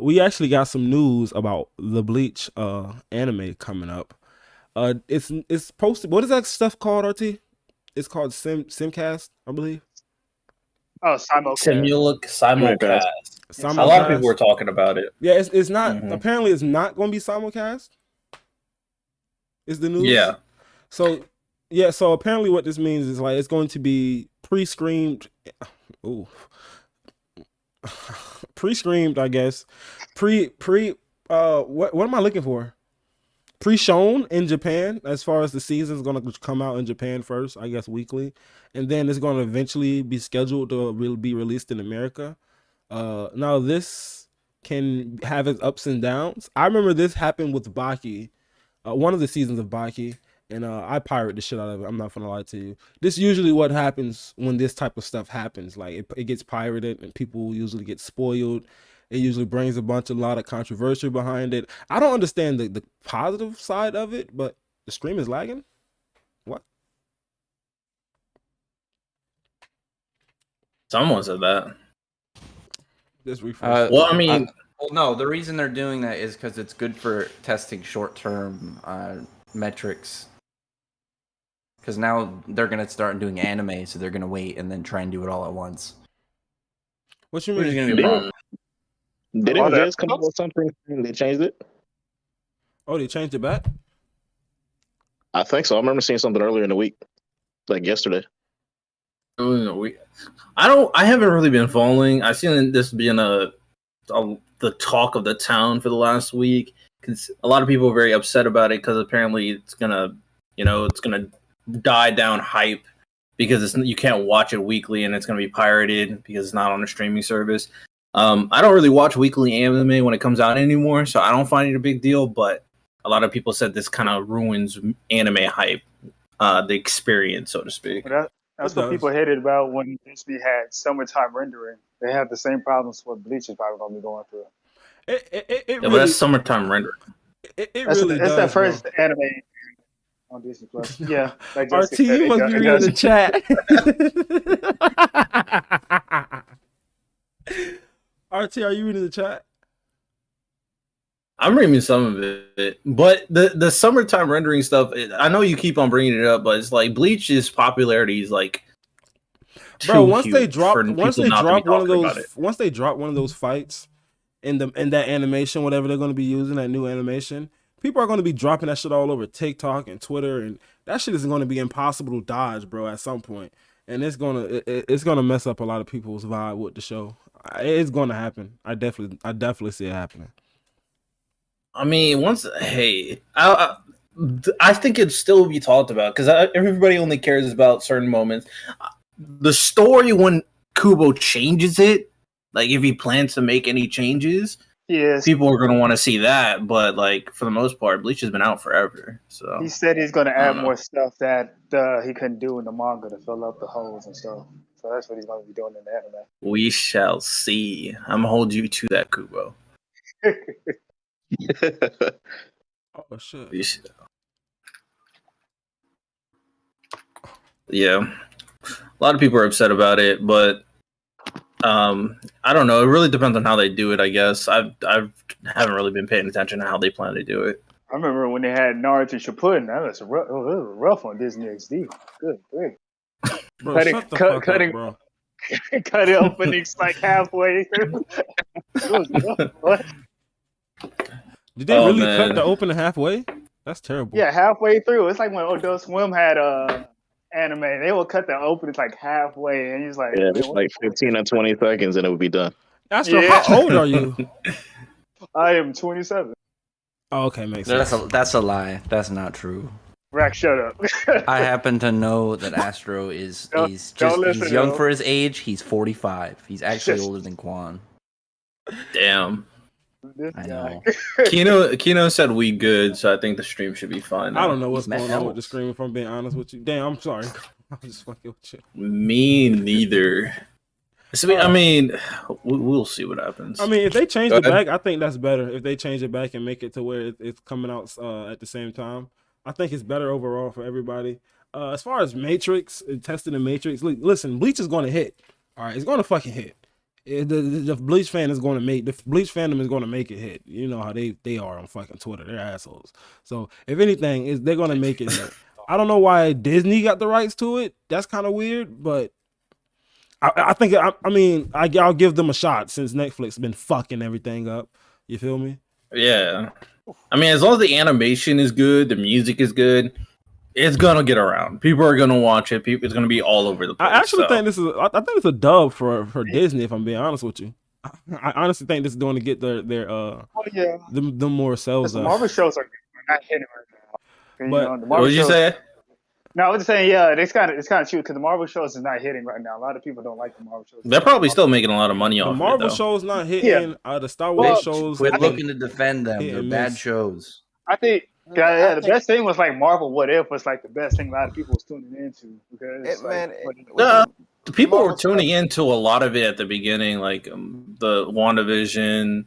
We actually got some news about the Bleach anime coming up. It's posted. What is that stuff called, RT? It's called Simcast, I believe. Oh, simulcast. Simulcast. A lot of people were talking about it. Yeah, it's not. Mhm. Apparently, it's not going to be simulcast. Is the news? Yeah. So apparently, what this means is like it's going to be pre-screened. Ooh, pre-screened, I guess. What am I looking for? Pre-shown in Japan, as far as the season is going to come out in Japan first, I guess weekly, and then it's going to eventually be scheduled to be released in America. Now this can have its ups and downs. I remember this happened with Baki, one of the seasons of Baki, and I pirate the shit out of it. I'm not gonna lie to you. This usually what happens when this type of stuff happens. Like it gets pirated, and people usually get spoiled. It usually brings a lot of controversy behind it. I don't understand the positive side of it, but the stream is lagging. What? Someone said that. Just refresh. Well, I mean, well, no. The reason they're doing that is because it's good for testing short-term metrics. Because now they're gonna start doing anime, so they're gonna wait and then try and do it all at once. What you Which is mean? gonna be a problem. Didn't Viz come up with something and they changed it? Oh, they changed it back? I think so. I remember seeing something earlier in the week, like yesterday. I haven't really been following. I've seen this being the talk of the town for the last week. Because a lot of people are very upset about it because apparently it's gonna die down hype because you can't watch it weekly and it's gonna be pirated because it's not on a streaming service. I don't really watch weekly anime when it comes out anymore, so I don't find it a big deal. But a lot of people said this kind of ruins anime hype, the experience, so to speak. That's what people hated about when Disney had summertime rendering. They have the same problems what Bleach is probably going to be going through. Yeah, but that's summertime rendering. It That's really does, that first bro. anime on Disney Plus. Yeah, like RT, Jessica said, you must be reading the chat. RT, are you reading the chat? I'm reading some of it, but the summertime rendering stuff. I know you keep on bringing it up, but it's like Bleach's popularity is like, bro. Once huge they drop for one people not to be of talking about those, it. once they drop one of those fights in that animation, whatever they're going to be using, that new animation, people are going to be dropping that shit all over TikTok and Twitter, and that shit is going to be impossible to dodge, bro. At some point, and it's gonna mess up a lot of people's vibe with the show. It's going to happen. I definitely see it happening. I mean, I think it'd still be talked about because everybody only cares about certain moments. The story when Kubo changes it, like if he plans to make any changes, people are going to want to see that. But like for the most part, Bleach has been out forever. So he said he's going to add more stuff that he couldn't do in the manga to fill up the holes and stuff. So that's what he's going to be doing in the anime. We shall see. I'm gonna hold you to that, Kubo. Oh shit. Yeah, a lot of people are upset about it, but I don't know. It really depends on how they do it. I guess I haven't really been paying attention to how they plan to do it. I remember when they had Naruto Shippuden. That was rough on Disney XD. Good, great. Bro, shut the fuck up, bro. Cut it openings like halfway through. It was rough, boy. Did they really cut the opening halfway? That's terrible. Yeah, halfway through. It's like when Adult Swim had anime. They would cut the openings like halfway, and he's like, yeah, it's like 15 or 20 seconds, and it would be done. Astro, how old are you? I am 27. Oh, okay, makes sense. That's a lie. That's not true. Rack, shut up. I happen to know that Astro is he's young for his age. He's 45. He's actually older than Quan. Damn. I know. Kino said we good, so I think the stream should be fine now. I don't know what's going on with the stream, if I'm being honest with you. Damn, I'm sorry. I'm just fucking with you. Me neither. So, I mean, we'll see what happens. I mean, if they change it back, I think that's better. If they change it back and make it to where it's coming out at the same time, I think it's better overall for everybody. As far as Matrix, testing the Matrix, listen, Bleach is going to hit. All right, it's going to fucking hit. The Bleach fan is going to make the Bleach fandom is going to make it hit. You know how they are on fucking Twitter. They're assholes. So if anything, they're going to make it hit. I don't know why Disney got the rights to it. That's kind of weird, but I think I'll give them a shot since Netflix been fucking everything up. You feel me? Yeah. I mean, as long as the animation is good, the music is good, it's gonna get around. People are gonna watch it. It's gonna be all over the place. I actually think this is. I think it's a dub for Disney. If I'm being honest with you, I honestly think this is going to get their the more sales. The Marvel shows are not hitting right now. But what did you say? No, I was just saying, yeah, it's kind of true because the Marvel shows is not hitting right now. A lot of people don't like the Marvel shows. They're probably still making a lot of money off the of Marvel it, though. shows not hitting. The Star Wars shows. Quit looking to defend them. They're bad shows. I think. Yeah, the best thing was like Marvel What If was like the best thing a lot of people was tuning into because the people were tuning into a lot of it at the beginning, like the WandaVision,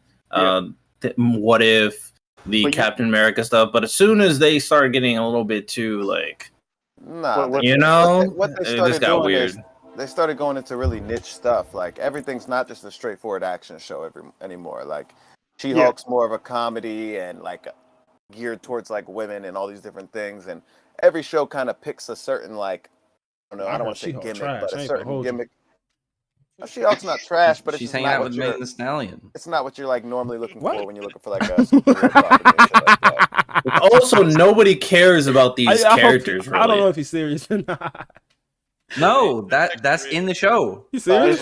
What If, the Captain America stuff. But as soon as they started getting a little bit too like, what they this got weird. They started going into really niche stuff. Like everything's not just a straightforward action show anymore. Like She-Hulk's more of a comedy and like geared towards like women and all these different things, and every show kind of picks a certain like I don't want to say gimmick, but a certain gimmick. She-Hulk's not trash, but she's hanging out with Megan Thee Stallion. It's not what you're like normally looking for when you're looking for like a superhero property and shit like that. Also, nobody cares about these characters. Really. I don't know if he's serious or not. No, that's in the show. You serious?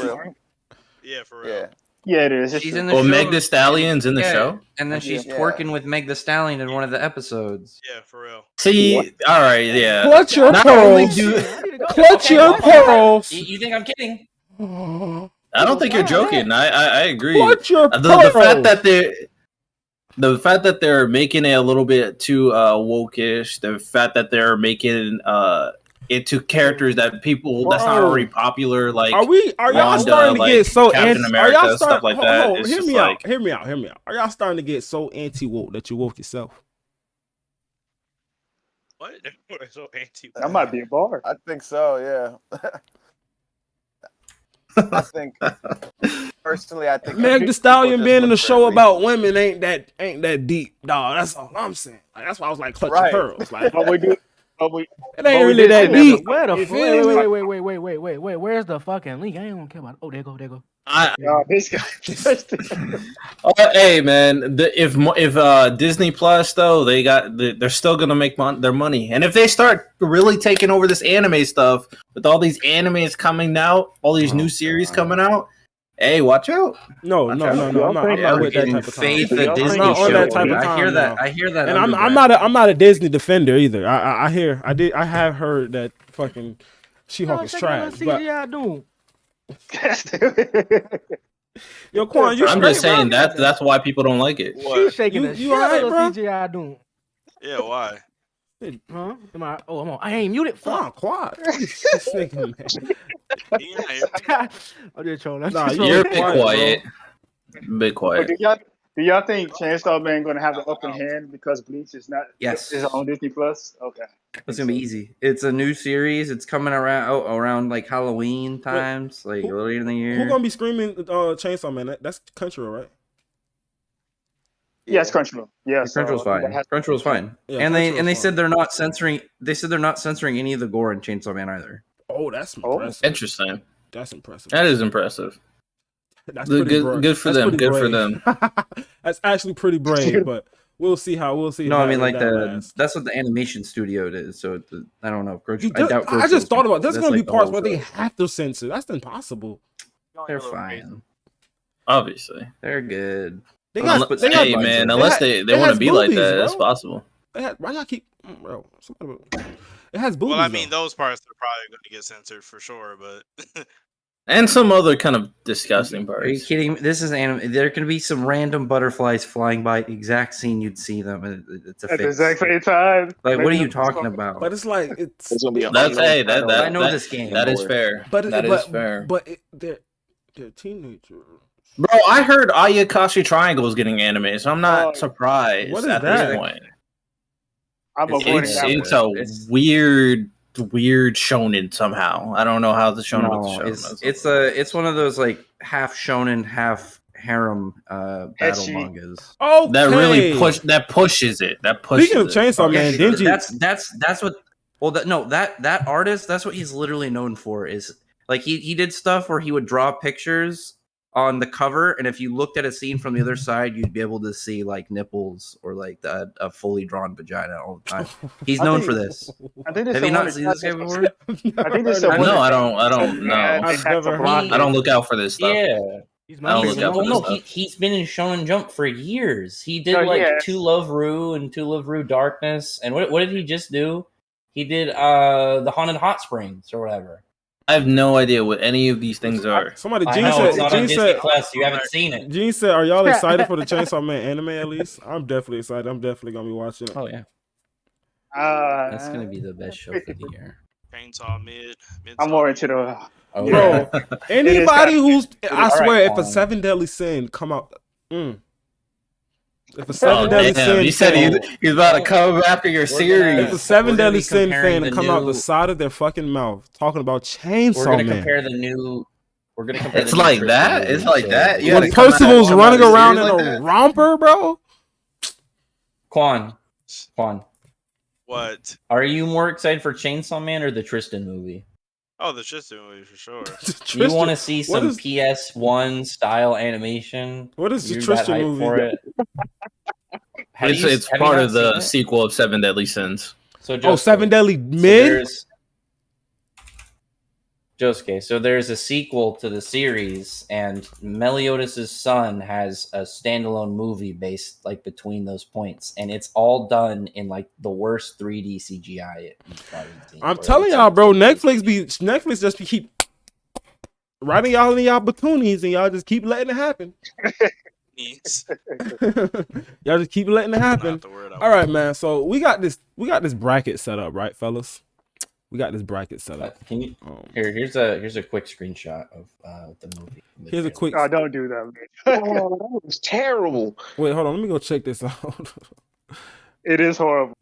Yeah, for real. Yeah, it is. She's in the show. Meg Thee Stallion's in the show, and then she's twerking with Meg Thee Stallion in one of the episodes. Yeah, for real. See, all right, yeah. Clutch your pearls. Clutch your pearls. You think I'm kidding? I don't think you're joking. I agree. Clutch your pearls. The fact that they're making it a little bit too woke-ish, the fact that they're making into characters that people that's not already popular, like are y'all starting to get so Captain America, stuff like that? Hear me out. Are y'all starting to get so anti-woke that you woke yourself? What? So anti. That might be a bar. I think so. Yeah. I think personally, Meg Thee Stallion being in a show about women ain't that deep, dog. That's all I'm saying. Like, that's why I was like clutching pearls. Like, it ain't really that deep. Where the wait. Where's the fucking link? I ain't gonna care about it. Oh, there go. This guy. Hey man, if Disney Plus though, they're still gonna make their money, and if they start really taking over this anime stuff with all these animes coming out, all these new series coming out, hey, watch out! No, I'm not with that type of faith that Disney show. I hear that, and I'm not a Disney defender either. I have heard that fucking She-Hulk is trash. Yo, Quan, I'm just saying that's why people don't like it. She's shaking the shit out of CGI Doom. Yeah, why? Huh? I'm on. I ain't muted. Fuck, quiet. I'm just trolling. Nah, you're quiet. Bit quiet. Do y'all think Chainsaw Man going to have the upper hand because Bleach is not? Yes. Is on Disney Plus. Okay. It's gonna be easy. It's a new series. It's coming around like Halloween times, like earlier in the year. Who's gonna be screaming Chainsaw Man? That's Crunchyroll, right? Yes, Crunchyroll. Yeah, Crunchyroll's fine. Crunchyroll's fine. Yeah, and they Crunchyroll's said fine. they're not censoring. They said they're not censoring any of the gore in Chainsaw Man either. Oh, that's impressive. Interesting. That's impressive. That is impressive. That's Good- pretty good- good for that's them, pretty good for brave. That's actually pretty brave, but we'll see how No, I mean like that the lasts. that's what the animation studio did. So I don't know. You I doubt. I just thought about there's that's gonna be like the parts whole where they show. have to censor. That's impossible. They're fine. Obviously. They're good. They got, Unless, they got hey man, they unless had- they it want to has be like boobies, that, bro. it's possible. Why y'all keep bro? It has boobies. Well, I mean, though. those parts are probably going to get censored for sure, but And some other kind of disgusting Are you parts. kidding me? This is anime. There can be some random butterflies flying by. Exact scene you'd see them. And it's a At the fix. exact same time. Like, what are Maybe you that's talking fucking- about? But it's like it's It's gonna be a That's unknown hey, battle. that I know that- this game. That is fair. but That is fair. But they're teenagers. Bro, I heard Ayakashi Triangle is getting animated, so I'm not Oh, surprised what is at that? this point. I'm avoiding It's, that it's one. a It's- weird shonen somehow. I don't know how the shonen with the No, shonen is. it's one of those like half shonen, half harem battle Ecchi. mangas. Oh, That really pushes it. That pushes Speaking of it. Chainsaw Man, Yeah, didn't you? that's what. Well, that artist, that's what he's literally known for. Is like he did stuff where he would draw pictures on the cover, and if you looked at a scene from the other side, you'd be able to see like nipples or like a fully drawn vagina all the time. He's I known think- for this. I think Have you not seen this guy before? I think there's some No, I don't know. I've never heard I don't look out for this stuff. Yeah. He's I don't my look out for Well, this no, stuff. he's been in Shonen Jump for years. He did Oh, like yeah. To Love Ru and To Love Ru Darkness. And what did he just do? He did the Haunted Hot Springs or whatever. I have no idea what any of these things are. Somebody, I Gene know, it's not on Gene Disney said, Plus. You haven't seen it. Gene said, "Are y'all excited for the Chainsaw Man anime? At least I'm definitely excited. I'm definitely gonna be watching it." Oh yeah, that's gonna be the best show for the year. Chainsaw mid. I'm more into the. Oh, Bro, yeah. anybody who's I All swear, right, if a fine. 7 Deadly Sin come out, if a Oh, 7 Deadly damn. Sin, You said fan- he's about to come after your We're series. if a 7 We're gonna Deadly be Sin comparing fan the come out new- the side of their fucking mouth talking about We're Chainsaw gonna Man, compare the new. We're gonna compare. It's the new like Tristan that? movie, It's like so- that? You when gotta come out- Percival's come out running of around series in like a that? romper, bro. Quan, What? are you more excited for Chainsaw Man or the Tristan movie? Oh, the Tristan movie for sure. Do you want to see what some is- PS1 style animation? What is the You're Tristan that hyped movie? for it? Have It's, you- it's have you part not of the seen it? sequel of Seven Deadly Sins. So Oh, 7 Deadly So Mid. there's Josuke. So there's a sequel to the series, and Meliodas' son has a standalone movie based like between those points, and it's all done in like the worst 3D CGI you've probably seen. I'm where telling it's, y'all, like, bro. Netflix just keep writing y'all in y'all batoonies, and y'all just keep letting it happen. Needs. Y'all just keep letting it happen. Not the word I All right, man. So we got this bracket set up, right, fellas? We got this bracket set up. Can you Um, here's a quick screenshot of the movie. the here's a trailer. quick. Oh, don't do that, man. Oh, that was terrible. Wait, hold on. Let me go check this out. It is horrible.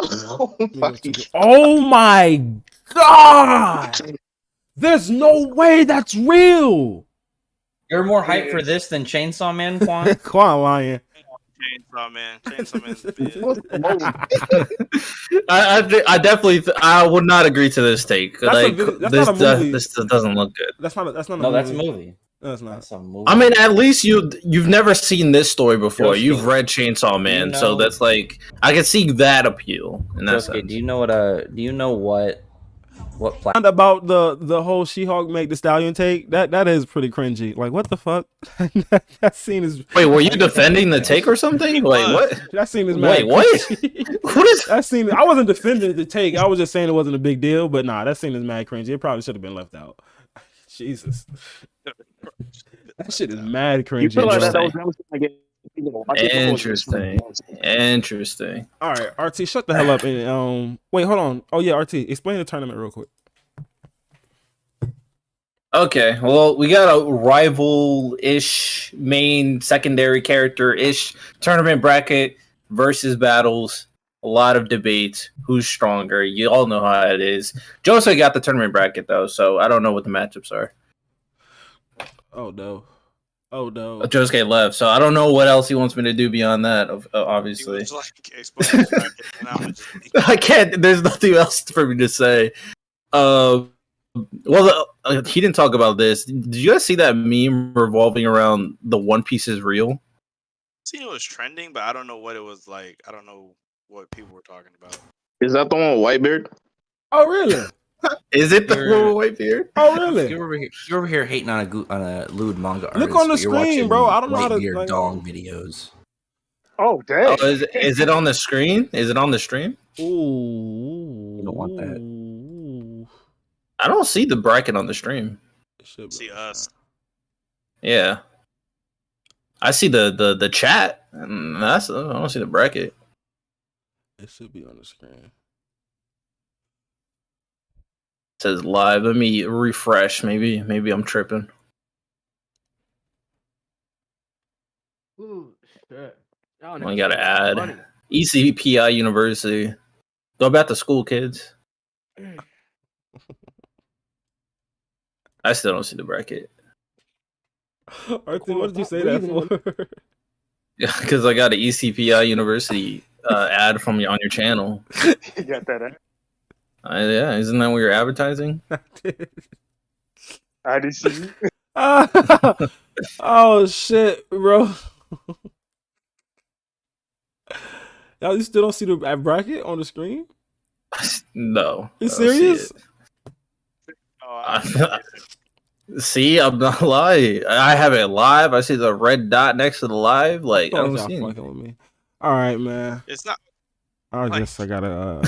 Oh Let me my go check it- Oh my god! There's no way that's real. You're more hyped for this than Chainsaw Man, Quan? Quan lying. Chainsaw Man. Chainsaw Man's the bid. I definitely I would not agree to this take. That's a Like vid- that's this not a movie. this doesn't look good. That's not. That's not. No, that's a movie. movie. No, that's not. That's a movie. I mean, at least you've never seen this story before. Yosuke, You've read Chainsaw Man, you so know- that's like I can see that appeal in that Josuke, sense. do you know what Found about the whole She-Hulk make the Stallion take that is pretty cringy. Like what the fuck? that scene is. Wait, were you defending the take or something? Wait, what? That scene is mad. Wait, what? cringy. What is? That scene? I wasn't defending the take. I was just saying it wasn't a big deal. But nah, that scene is mad cringy. It probably should have been left out. Jesus, that shit is mad You cringy. feel like bro. that was like Interesting. Interesting. All right, RT, shut the hell up. And wait, hold on. Oh yeah, RT, explain the tournament real quick. Okay, well, we got a rival-ish, main, secondary character-ish tournament bracket versus battles. A lot of debate. Who's stronger? You all know how it is. Jose got the tournament bracket, though, so I don't know what the matchups are. Oh no. Oh no. Josuke left, so I don't know what else he wants me to do beyond that. He Obviously, was like, explain this bracket, and I'm gonna just I can't. There's nothing else for me to say. Well, he didn't talk about this. Did you guys see that meme revolving around the One Piece is real? seen it was trending, but I don't know what it was like. I don't know what people were talking about. Is that the one with Whitebeard? Oh really? Is it the You're- one with Whitebeard? Oh really? You're over here hating on a lewd manga artist. Look on the but you're screen, watching bro. I don't know how to, Whitebeard like- dong videos. Oh, damn. Oh, is it on the screen? Is it on the stream? Ooh. You don't want that. Ooh. I don't see the bracket on the stream. It should be See on us. Yeah, I see the chat. And I don't see the bracket. It should be on the screen. It says live. Let me refresh. Maybe I'm tripping. Ooh, shit. Y'all We niggas gotta so add funny. ECPI University. Go back to school, kids. I still don't see the bracket. Arthur, what did you say that for? Yeah, because I got an ECPI University ad from you on your channel. You got that, eh? Yeah, isn't that what you're advertising? I did see you. Oh shit, bro. Y'all, you still don't see the bracket on the screen? No. You I don't see serious? it. Oh, See, I'm not lying. I have it live. I see the red dot next to the live. Like, I Oh, don't y'all see it. fucking with me. All right, man. it's not. I Like- gotta.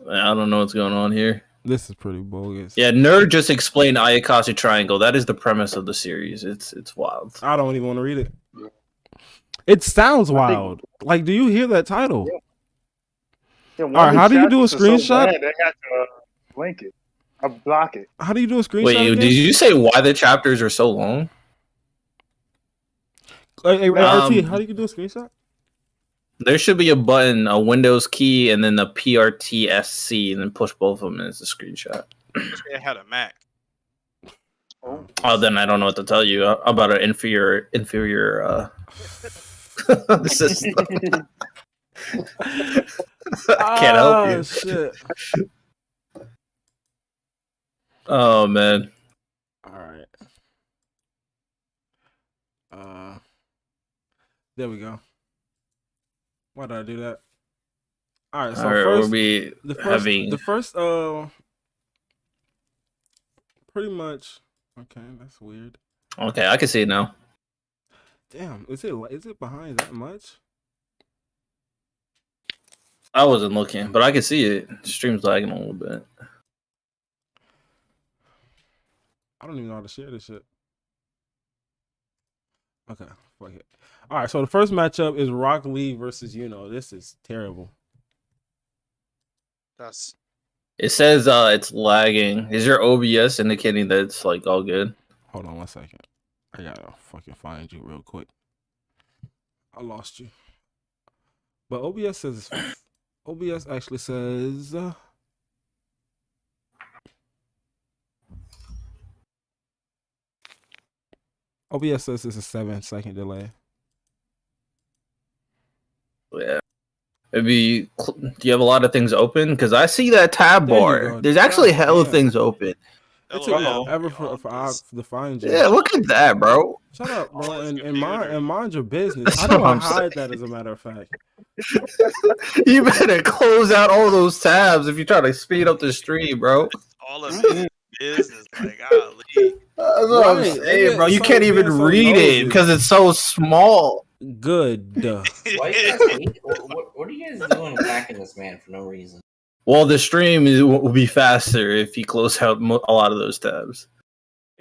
I don't know what's going on here. This is pretty bogus. Yeah, Nerd just explained Ayakashi Triangle. That is the premise of the series. It's wild. I don't even want to read it. It sounds wild. Like, do you hear that title? Yeah, one All right, of the how do you do a chapters are so screenshot? bad, they had to link it. I block it. How do you do a screenshot? Wait, again? did you say why the chapters are so long? Hey, RT, Um, how do you do a screenshot? There should be a button, a Windows key, and then the PRTSC, and then push both of them, and it's a screenshot. They had a Mac. Oh, then I don't know what to tell you about an inferior system. I can't help you. Shit. Oh man. All right. There we go. Why did I do that? All right. So All right, first, we'll be having. the first pretty much. Okay, that's weird. Okay, I can see it now. Damn, is it behind that much? I wasn't looking, but I can see it. Stream's lagging a little bit. I don't even know how to share this shit. Okay, fuck it. All right, so the first matchup is Rock Lee versus Yuno. This is terrible. That's It says it's lagging. Is your OBS indicating that it's like all good? Hold on 1 second. I gotta fucking find you real quick. I lost you. But OBS says OBS actually says OBS says it's a 7-second delay. Yeah. Maybe do you have a lot of things open? Because I see that tab There you bar. go. There's actually God hella damn. things open. It took ever for to find you. Yeah, look at that, bro. Shut up, bro, Oh, and it's mind your business. That's How do what I I'm hide saying. that? As a matter of fact, You better close out all those tabs if you're trying to speed up the stream, bro. all of his business. Like, golly. That's what I'm Right, saying, nigga, bro. You stop can't being even so read nosy. it because it's so small. good. Why you guys hate- what are you guys doing attacking this man for no reason? Well, the stream will be faster if you close out a lot of those tabs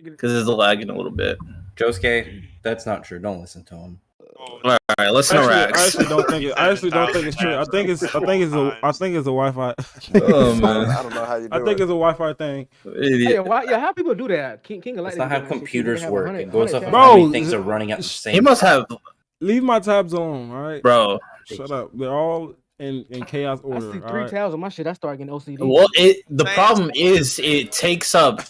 because it's lagging a little bit. Josuke, that's not true. Don't listen to him. Oh, All right, let's know I Rax. actually don't think it. I actually don't think it's true. I think it's a Wi-Fi. Oh man, I don't know how you do I think it's it. a Wi-Fi thing. Hey, how people do that? King of That's Lightning. not how do that shit. computers They have work. 100 It goes off of tabs. Bro, how many things are running at the same he must have, Leave my tabs on, all right? bro. Shut up. They're all in chaos I order. see all 3 right? tabs on my shit. I start getting OCD. Well, the Same. problem is it takes up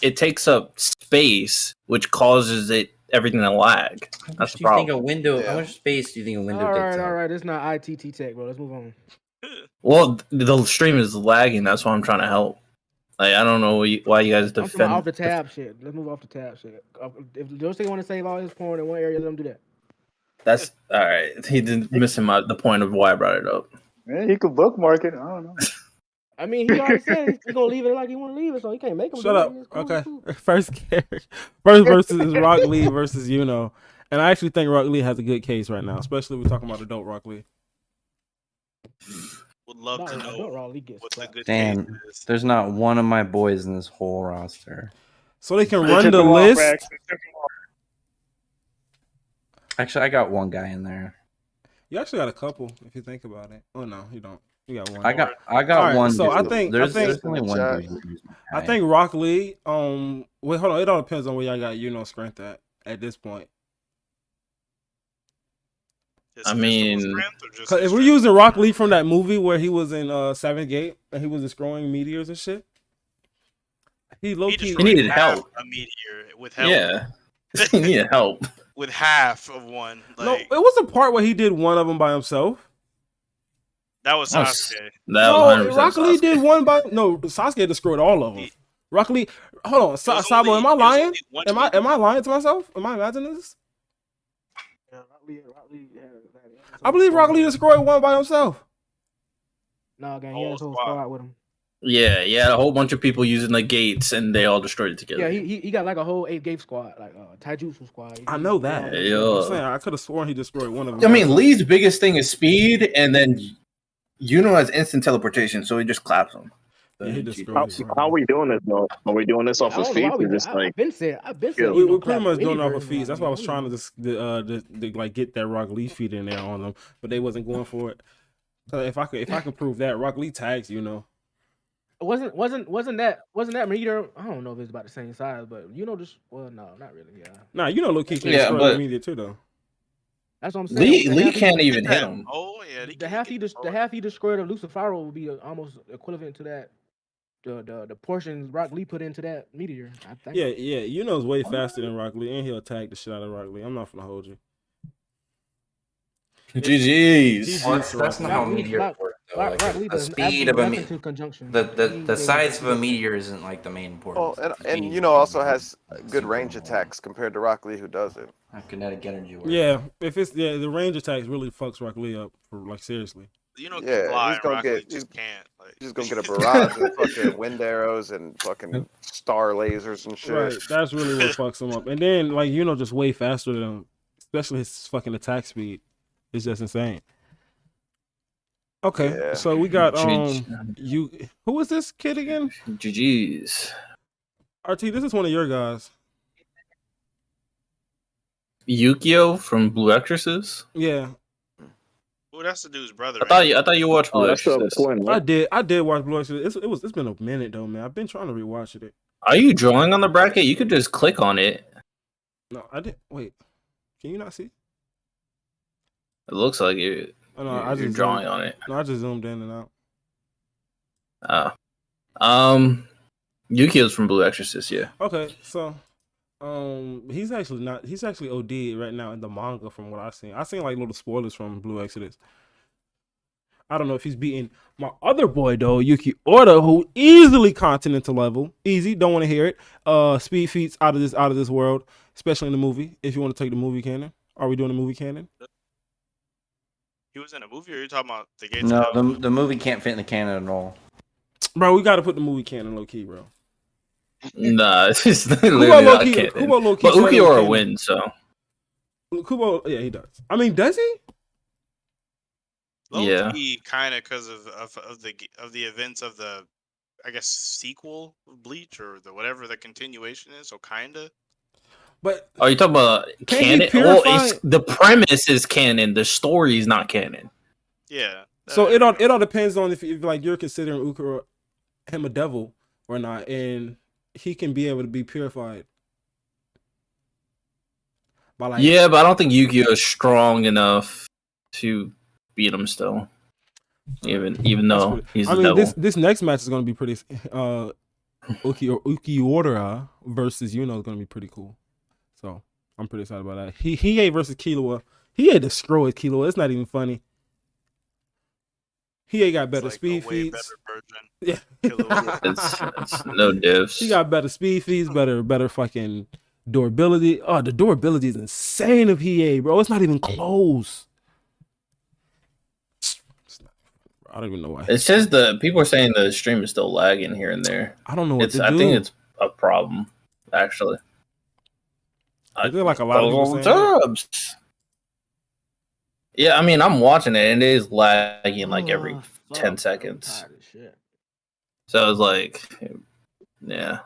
space, which causes everything to lag. How much That's the do you think a problem. window? How Yeah. much space do you think a window All takes right, all up? right. It's not ITT tech, bro. Let's move on. Well, the stream is lagging. That's why I'm trying to help. Like, I don't know why you guys I'm talking defend. about off the tab shit. Let's move off the tab shit. If Jose want to save all his porn in one area, let him do that. That's all right. He didn't missing the point of why I brought it up. Man, he could bookmark it. I don't know. I mean, he already said he's gonna leave it like he want to leave it, so he can't make him Shut do up. it. It's cool, Okay. cool. First versus is Rock Lee versus Yuno. And I actually think Rock Lee has a good case right now, especially if we're talking about adult Rock Lee. Would love to know what the good Damn, case is. there's not one of my boys in this whole roster. So they can They run took the him off, list. Rex. They took him off. Actually, I got one guy in there. You actually got a couple if you think about it. Oh no, you don't. You got one. I got All right, one. so I dude. think there's only in the one chat. dude who's my I guy. think Rock Lee. Wait, hold on. It all depends on where y'all got Yuno strength at this point. His I physical mean, strength or just 'Cause his if we're strength? using Rock Lee from that movie where he was in Seventh Gate and he was destroying meteors and shit, he low He key. destroyed needed half help. a meteor with help. Yeah, he needed help. With half of one. No, Like it was a part where he did one of them by himself. that was That was- Sasuke. That was No, 100% Rock Lee Sasuke. did one by. No, Sasuke destroyed all of them. He- Rock Lee. Hold on, It was Sabo. only- Am I it was lying? only one Am I meteor. lying to myself? Am I imagining this? Yeah, Rock Lee I believe Rock Lee destroyed one by himself. Nah, gang, he Whole had his whole squad. squad with him. Yeah, a whole bunch of people using the gates, and they all destroyed it together. Yeah, he got like a whole 8 squad, like Taijutsu squad. I know that. Yeah. I'm saying I could have sworn he destroyed one of them. I mean, Lee's biggest thing is speed, and then Yuno has instant teleportation, so he just claps him. Yeah, he How, destroyed it. how are we doing this though? Are we doing this off I his don't know feet why we or do. just like? I've been saying. Yeah. We, you know, we're pretty clap much any doing it off of version feeds. That's why I was trying to know. just like get that Rock Lee feed in there on them, but they wasn't going for it. If I could prove that Rock Lee tags, Wasn't that meter? I don't know if it's about the same size, but just no, not really. Yeah, Nah, low key can Yeah, destroy but- the media too though. that's what I'm saying. Lee can't even hit him. Oh yeah, The half he destroyed of Lucifero would be almost equivalent to that. The portions Rock Lee put into that meteor. I think. Yeah, Yuno's way faster than Rock Lee, and he'll tag the shit out of Rock Lee. I'm not gonna hold you. GG's. Well, that's not how Rock Lee- meteors Rock- work. though. Rock- Like, Rock Lee the does speed of a absolutely meteor. nothing to conjunction. The size of a meteor isn't like the main important. Well, and Yuno also has good range attacks compared to Rock Lee, who doesn't. Kinetic energy work. Yeah, the range attacks really fucks Rock Lee up for like seriously. You know, Yeah, fly, he's gonna Rock get- Lee just can't. Like, He's gonna get a barrage of fucking wind arrows and fucking star lasers and shit. Right, that's really what fucks him up. And then like just way faster than him, especially his fucking attack speed. It's just insane. Okay, Yeah. so we got who is this kid again? GG's. RT, this is one of your guys. Yukio from Blue Exorcist. Yeah, oh, that's the dude's brother. I thought you watched Blue Oh, that's the Exorcist. twin. Right? I did watch Blue Exorcist. It's been a minute though, man. I've been trying to rewatch it. Are you drawing on the bracket? You could just click on it. No, I didn't. Wait, can you not see? It looks like you. Oh, no, You're drawing on it. No, I just zoomed in and out. Yukio's from Blue Exorcist, yeah. Okay, so he's actually not. He's actually OD right now in the manga from what I've seen. I've seen like little spoilers from Blue Exodus. I don't know if he's beating my other boy though, Yuki Ota, who easily continental level. Easy, don't want to hear it. Speed feats out of this world, especially in the movie. If you want to take the movie canon, are we doing the movie canon? He was in a movie, or are you talking about the Gates? No, of Hell? the movie can't fit in the canon at all. Bro, we got to put the movie canon low key, bro. Nah, it's just Kubo literally not low-key- canon. Kubo low-key But started Ukiora canon. wins, so Kubo, yeah, he does. I mean, does he? Yeah. kind of because of the events of the, I guess, sequel of Bleach or the whatever the continuation is. So kind of. But are you talking about Can he canon? Well, purify- it's the premise is canon. The story is not canon. Yeah. so it all depends on if like you're considering Ukura him a devil or not, and he can be able to be purified. By like, Yeah, but I don't think Yu-Gi-Oh is strong enough to beat him still. Even though he's the devil. this next match is gonna be pretty. Ukiura versus Yuno is gonna be pretty cool. So I'm pretty excited about that. He versus Killua. He destroyed Killua. It's not even funny. He got better speed feeds. Yeah, it's no diffs. He got better speed feeds, better fucking durability. Oh, the durability is insane of Hiei, bro. It's not even close. I don't even know why. It's just people are saying the stream is still lagging here and there. I don't know what to do. I think it's a problem, actually. I feel like a lot of people saying yeah, I mean, I'm watching it and it is lagging like every 10 seconds. So it's like, yeah.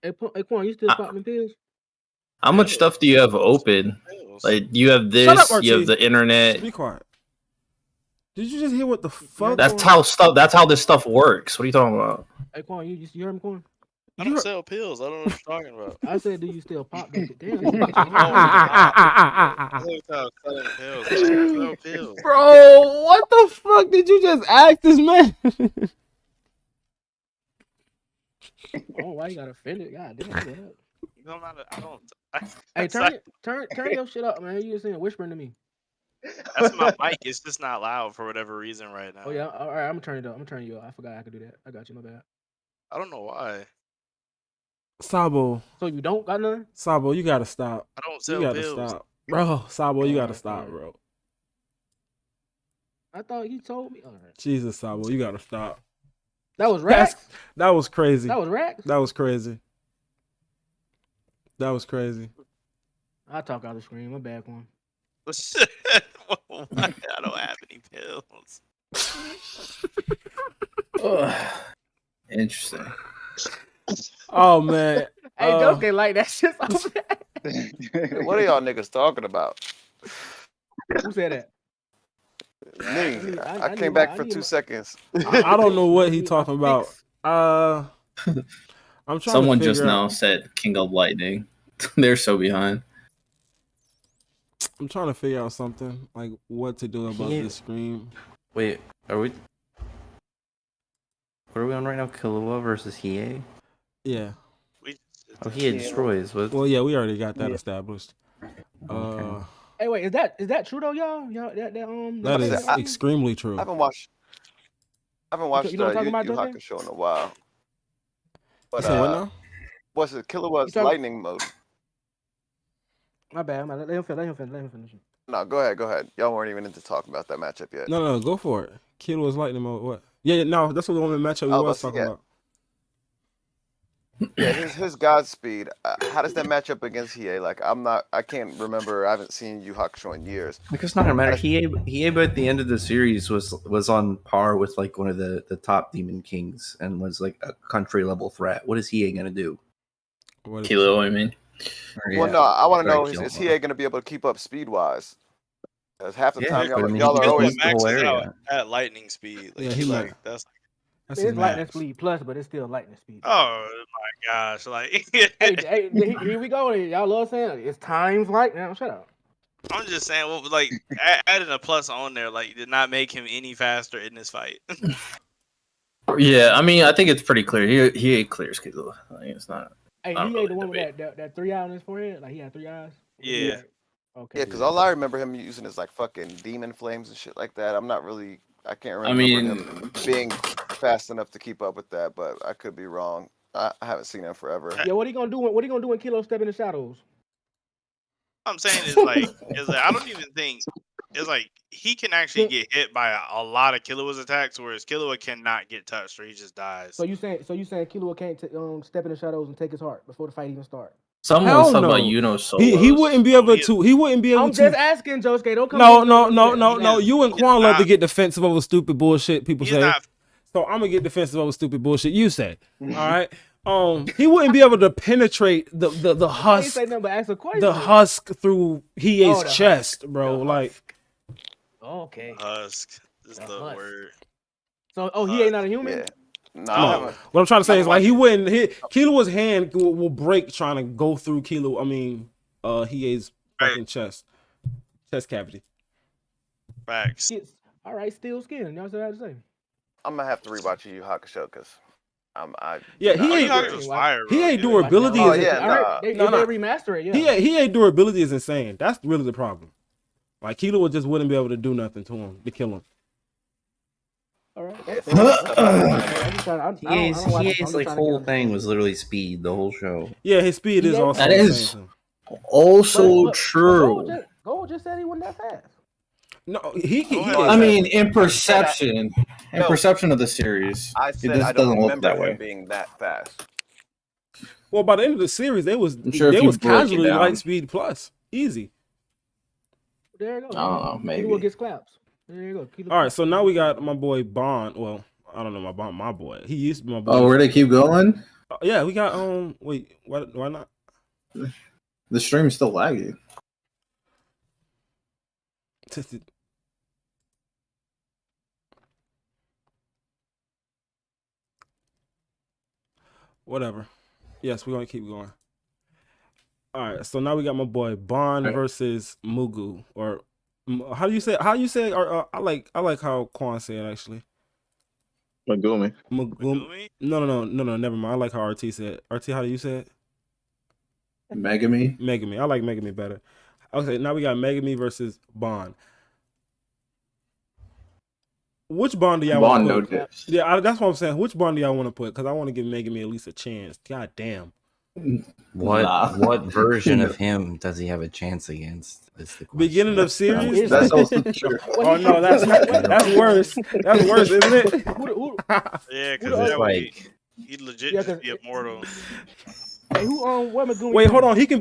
Hey, Quan, you still popping pills? How much stuff do you have open? Like, you have this, you have the internet. Be quiet. Did you just hear what the fuck? That's how this stuff works. What are you talking about? Hey, Quan, you heard me, Quan? I don't sell pills. I don't know what you're talking about. I said, do you still pop that? Damn. Pills. Bro, what the fuck did you just ask this man? Oh, why you got offended? God damn. No matter, I don't. Hey, turn your shit up, man. You just saying whispering to me. That's my mic. It's just not loud for whatever reason right now. Oh yeah, all right. I'm gonna turn it up. I'm gonna turn you up. I forgot I could do that. I got you. My bad. I don't know why. Sabo. So you don't got none? Sabo, you gotta stop. I don't sell You gotta pills. stop, bro. Sabo, you gotta stop, bro. I thought you told me. All right. Jesus, Sabo, you gotta stop. That was Rax? That was crazy. That was Rax? That was crazy. That was crazy. I talk out the screen. My bad one. I don't have any pills. Interesting. Oh man. Hey, don't get like that shit. What are y'all niggas talking about? Who said that? Me. I came back for 2 seconds. I don't know what he talking about. I'm trying. Someone to just figure now out. said King of Lightning. They're so behind. I'm trying to figure out something like what to do about this stream. Wait, are we? What are we on right now? Killua versus Hiei? Yeah. Oh, Hiei destroys. What? Well, yeah, we already got that established. Okay. Hey, wait, is that true though, y'all? That is extremely true. I haven't watched You know what I'm talking Yu about, Hakusho in a while. But You said what now? what's it? Killua's lightning mode. My bad. Let him finish. No, go ahead. Y'all weren't even into talking about that matchup yet. No, go for it. Killua's lightning mode. What? Yeah, no, that's what the one matchup we was talking about. Yeah, his Godspeed. How does that match up against Hiei? Like, I can't remember. I haven't seen Yu Hakusho in years. Because it's not gonna matter. Hiei at the end of the series was on par with like one of the top demon kings and was like a country level threat. What is Hiei gonna do? Kilo, I mean. Well, no, I want to know is Hiei going to be able to keep up speed wise? Because half the time y'all are always at lightning speed. Like, yeah, he like that's it's lightning speed plus, but it's still lightning speed. Oh my gosh! Like, hey, here we go. Y'all love saying it's times lightning. Shut up. I'm just saying, well, like adding a plus on there, like did not make him any faster in this fight. Yeah, I mean, I think it's pretty clear. He clears Kilo. Like, it's not. Hey, he ain't the one with that 3 eye on his forehead. Like he had 3 eyes. Yeah. Okay. Yeah, because all I remember him using is like fucking demon flames and shit like that. I can't remember him being fast enough to keep up with that, but I could be wrong. I haven't seen him forever. Yeah, what are you gonna do? What are you gonna do when Kilo step in the shadows? I'm saying is like I don't even think it's like he can actually get hit by a lot of Killua's attacks, whereas Killua cannot get touched or he just dies. So you saying Killua can't step in the shadows and take his heart before the fight even starts? Someone was talking about Yuno solos. He wouldn't be able to. He wouldn't be able to. I'm just asking, Josuke. Don't come. No. You and Quan love to get defensive over stupid bullshit. People say. So I'm gonna get defensive over stupid bullshit. You say. All right. He wouldn't be able to penetrate the husk. Say nothing but ask a question. The husk through Hiei's chest, bro. Like. Okay. Husk is the word. So, he ain't not a human. Yeah. No. What I'm trying to say is like he wouldn't hit Killua's hand will break trying to go through Hiei's fucking chest cavity. Facts. All right, steel skin. That's what I had to say. I'm gonna have to rewatch Yu Yu Hakusho because Yeah, not he Yu ain't. Yu agree. Hakusho's fire, He bro. ain't Yeah. durability Oh is. yeah, I heard they remaster it. Yeah. He ain't durability is insane. That's really the problem. Like Kilo just wouldn't be able to do nothing to him to kill him. All right. That's fair. I'm just trying. I don't watch it, so I'm His just like trying to whole get thing understanding. was literally speed the whole show. Yeah, his speed is also That insane is too. also But true. Gold just said he wasn't that fast. No, he I mean, in perception, No. of the series, I it said just I don't doesn't look remember that him way. being that fast. Well, by the end of the series, they was I'm sure if you break it casually down. light speed plus easy. There you go. Oh, maybe. Kilo gets claps. There you go. All right, so now we got my boy Bond. Well, I don't know about my boy. He used to be my boy. Oh, where they keep going? Yeah, we got Wait, why not? The stream's still laggy. Whatever. Yes, we're gonna keep going. All right, so now we got my boy Bond versus Mugu, or how do you say? How you say? Or I like how Quan said actually. Megumi. Megumi? No. Never mind. I like how RT said. RT, how do you say it? Megami. Megami. I like Megami better. Okay, now we got Megami versus Bond. Which Bond do y'all want to put? Yeah, that's what I'm saying. Which Bond do y'all want to put? Because I want to give Megami at least a chance. God damn. What version of him does he have a chance against? Is the question. Beginning of series? That's also true. Oh no, that's worse. That's worse, isn't it? Yeah, because like he legit just be immortal. Hey, what Megumi? Wait, hold on. He can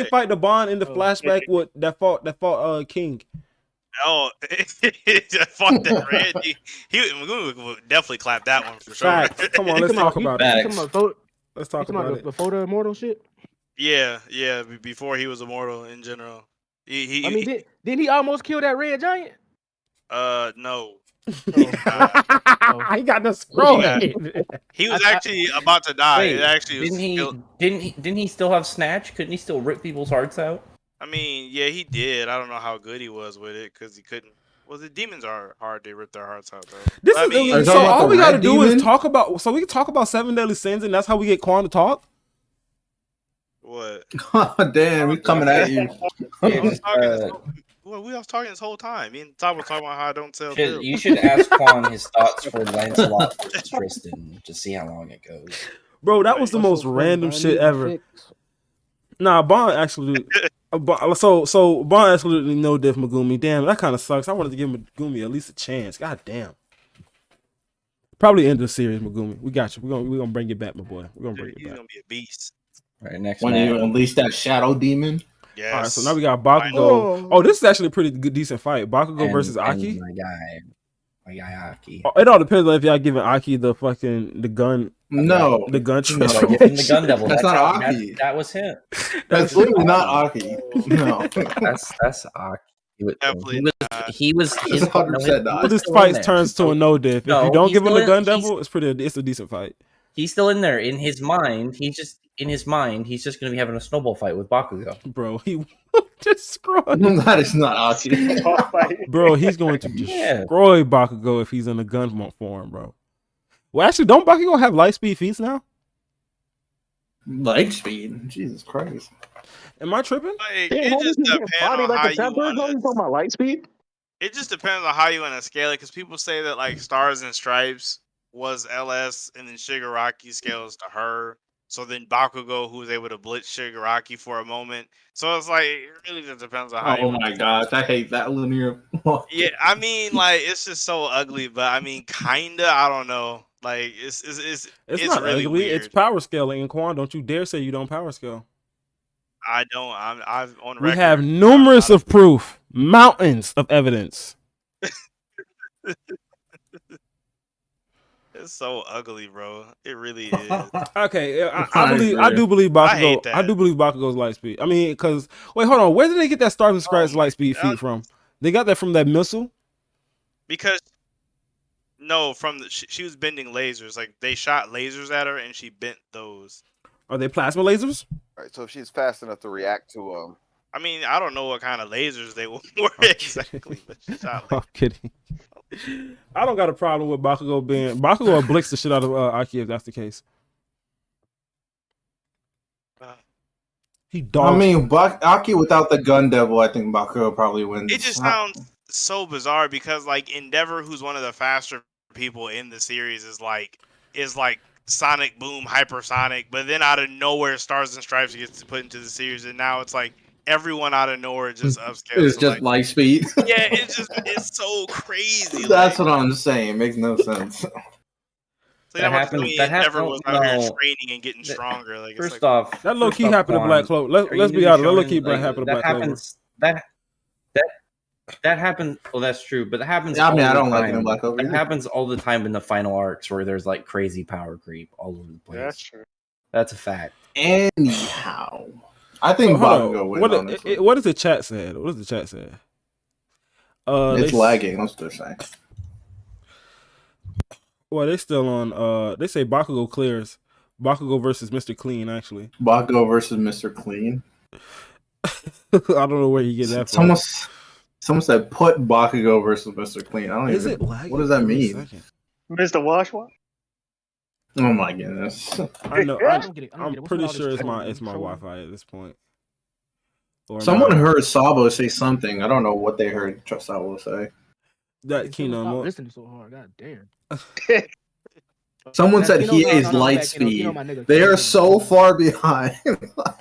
fight the Bond in the flashback with that fought King. Oh, fuck that red. Megumi would definitely clap that one for sure. Facts. Come on, let's talk about it. Let's talk about it. Before the immortal shit. Yeah. Before he was immortal in general. Didn't he almost kill that red giant? No. He got destroyed. He was actually about to die. Wait, it actually didn't he still have snatch? Couldn't he still rip people's hearts out? I mean, yeah, he did. I don't know how good he was with it because he couldn't. Well, the demons are hard to rip their hearts out, though. So all we gotta do is talk about. So we can talk about 7 deadly sins, and that's how we get Quan to talk. What? Oh damn, we coming at you. We was talking this whole time. Me and Todd was talking about how I don't tell. You should ask Quan his thoughts for Lancelot versus Tristan to see how long it goes. Bro, that was the most random shit ever. Nah, Bond actually. So Bond absolutely no diff Megumi. Damn, that kind of sucks. I wanted to give Megumi at least a chance. God damn. Probably end the series, Megumi. We got you. We're gonna bring you back, my boy. We're gonna bring you back. He's gonna be a beast. All right, next. When you unleash that shadow demon. Yes. All right, so now we got Bakugo. Oh, this is actually a pretty good, decent fight. Bakugo versus Aki. My guy Aki. It all depends on if y'all giving Aki the gun. No, the gun transformation. No, the gun devil. That's not Aki. That was him. That's literally not Aki. No, that's Aki. He was 100% not. This fight turns to a no diff. If you don't give him the gun devil, it's a decent fight. He's still in there. In his mind, he's just gonna be having a snowball fight with Bakugo. Bro, he destroy. That is not Aki. Bro, he's going to destroy Bakugo if he's in a gun form, bro. Well, actually, don't Bakugo have light speed feats now? Light speed? Jesus Christ. Am I tripping? It just depends on how you talking about light speed. It just depends on how you want to scale it, because people say that like Stars and Stripes was LS, and then Shigaraki scales to her. So then Bakugo, who was able to blitz Shigaraki for a moment. So it's like, it really just depends on how you Oh my gosh, I hate that linear. Yeah, I mean, like, it's just so ugly, but I mean, kinda, I don't know. Like, it's not really ugly. weird. It's power scaling. And Quan, don't you dare say you don't power scale. I don't. I've on record. We have numerous of proof, mountains of evidence. It's so ugly, bro. It really is. Okay, I do believe Bakugo. I do believe Bakugo's light speed. I mean, because wait, hold on. Where did they get that Stars and Stripes light speed feat from? They got that from that missile. Because no, she was bending lasers. Like they shot lasers at her, and she bent those. Are they plasma lasers? All right, so if she's fast enough to react to I mean, I don't know what kind of lasers they were exactly, but she shot I'm kidding. I don't got a problem with Bakugo being Bakugo will blitz the shit out of Aki if that's the case. He dogs. I mean, Aki without the gun devil, I think Bakugo probably wins. It just sounds so bizarre because like Endeavor, who's one of the faster people in the series, is like Sonic Boom, Hypersonic, but then out of nowhere, Stars and Stripes gets put into the series, and now it's like everyone out of nowhere just upscales. It's just light speed. Yeah, it's so crazy. That's what I'm saying. It makes no sense. So that happened. Endeavor was out here training and getting stronger. Like First off, that low key happened to Black Clover. Let's be honest. That low key happened to Black Clover. That happens. Well, that's true, but that happens. Yeah, I mean, I don't like like it in Black Clover. It happens all the time in the final arcs where there's like crazy power creep all over the place. Yeah, that's true. That's a fact. Anyhow, I think Bakugo wins. What does the chat say? What does the chat say? It's lagging. That's what they're saying. Well, they still on. They say Bakugo clears. Bakugo versus Mr. Clean, actually. Bakugo versus Mr. Clean. I don't know where you get that from. Someone said put Bakugo versus Mr. Clean. I don't Is even. it lagging? What does that mean? Mr. Wash? Oh my goodness! I know. I'm pretty sure it's my Wi-Fi at this point. Someone heard Sabo say something. I don't know what they heard Sabo say. That Kino. Listening so hard. God damn. Someone said he is light speed. They are so far behind.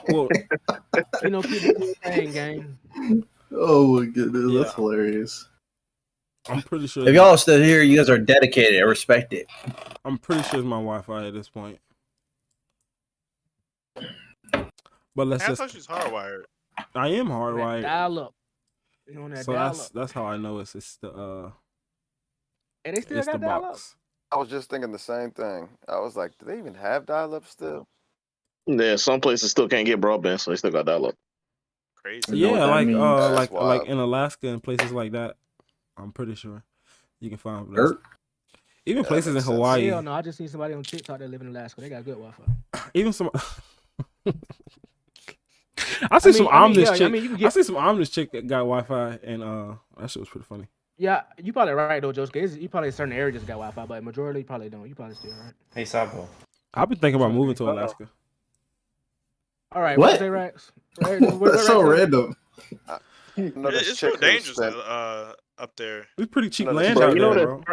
Well, keep playing game. Oh my goodness, that's hilarious. I'm pretty sure. If y'all are still here, you guys are dedicated. I respect it. I'm pretty sure it's my Wi-Fi at this point. But let's I thought she's hardwired. I am hardwired. Dial up. So that's how I know it's the and they still it's got the dial box. I was just thinking the same thing. I was like, do they even have dial-up still? Yeah, some places still can't get broadband, so they still got dial-up. Crazy. Yeah, like in Alaska and places like that. I'm pretty sure you can find even places in Hawaii. Hell no, I just seen somebody on TikTok that live in Alaska. They got good Wi-Fi. Even some. I see some Omnis chick. I see some Omnis chick that got Wi-Fi, and that shit was pretty funny. Yeah, you probably right though, Josuke. You probably certain areas got Wi-Fi, but majority probably don't. You probably still right. Hey, Sabo. I've been thinking about moving to Alaska. All right, what? Rex? That's so random. It's so dangerous up there. It's pretty cheap land out there, bro.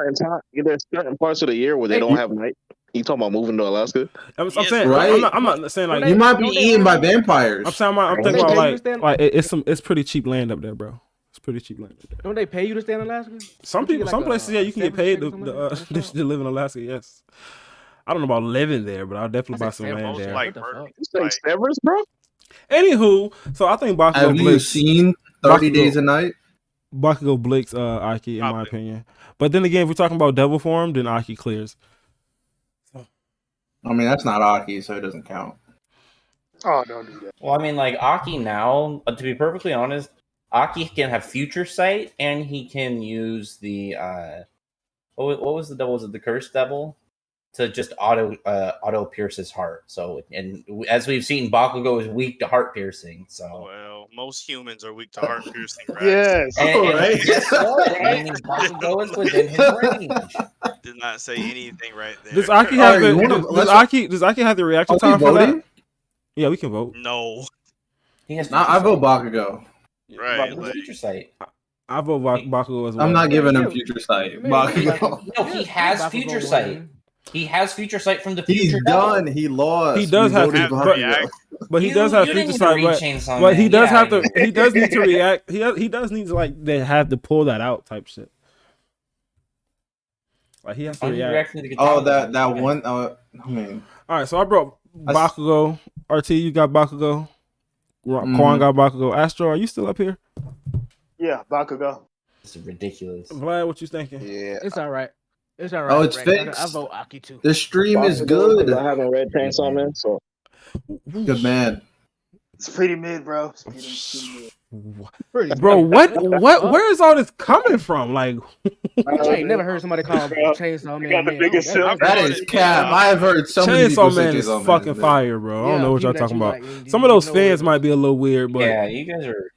There's certain parts of the year where they don't have night. You talking about moving to Alaska? I'm saying, right? I'm not saying like you might be eaten by vampires. I'm thinking about like it's pretty cheap land up there, bro. It's pretty cheap land up there. Don't they pay you to stay in Alaska? Some places, yeah, you can get paid to live in Alaska. Yes. I don't know about living there, but I'll definitely buy some land there. Like Severus, bro. Anywho, so I think Bakugo Have you seen 30 Days a Night? Bakugo blicks Aki, in my opinion. But then again, if we're talking about devil form, then Aki clears. I mean, that's not Aki, so it doesn't count. Oh, don't do that. Well, I mean, like Aki now, to be perfectly honest, Aki can have future sight, and he can use the what was the devil? Was it the cursed devil? To just auto pierce his heart. So, and as we've seen, Bakugo is weak to heart piercing. So, well, most humans are weak to heart piercing, right? Yes. And guess what? Bakugo is within his range. Did not say anything right there. Does Aki have does Aki have the reaction time for that? Yeah, we can vote. No. I vote Bakugo. Right. Like, future sight. I vote Bakugo as well. I'm not giving him future sight. Bakugo. No, he has future sight. He has future sight from the future. He's done. He lost. He does have but he does have future sight. But he does have to. He does need to react. He does need to like they have to pull that out type shit. Like he has to react. Oh, that one. I mean. All right, so I brought Bakugo. RT, you got Bakugo. Quan got Bakugo. Astro, are you still up here? Yeah, Bakugo. This is ridiculous. Vlad, what you thinking? Yeah, it's all right. It's all right. Oh, it's fixed. I vote Aki too. The stream is good. I haven't read Chainsaw Man, so good man. It's pretty mid, bro. It's pretty mid. Bro, what? Where is all this coming from? Like, I ain't never heard somebody call Chainsaw Man. That is cap. I have heard so many people Chainsaw Man is fucking fire, bro. I don't know what y'all talking about. like, Some of those fans might be a little weird, but Yeah, you guys are.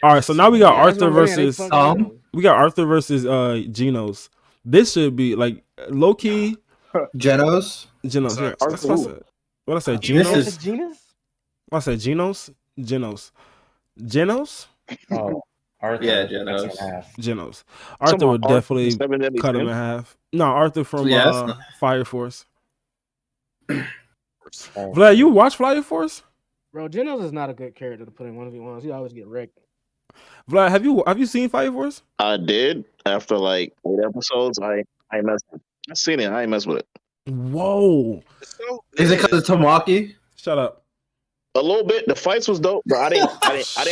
all right. So now we got Yeah, that's Arthur what I'm saying, they versus fucking- we got Arthur versus Genos. This should be like low key Genos. Genos. Yeah, that's what I said. What I said? This Genos. is- Genos? What I said? Genos. Oh, Arthur. Yeah, Genos. Genos. Arthur would definitely cut him in half. No, Arthur from Fire Force. Vlad, you watch Fire Force? Bro, Genos is not a good character to put in 1v1s. He always get wrecked. Vlad, have you seen Fire Force? I did after like 8 episodes. I messed with it. I seen it. I ain't messed with it. Whoa. Is it because of Tamaki? Shut up. A little bit. The fights was dope, but I didn't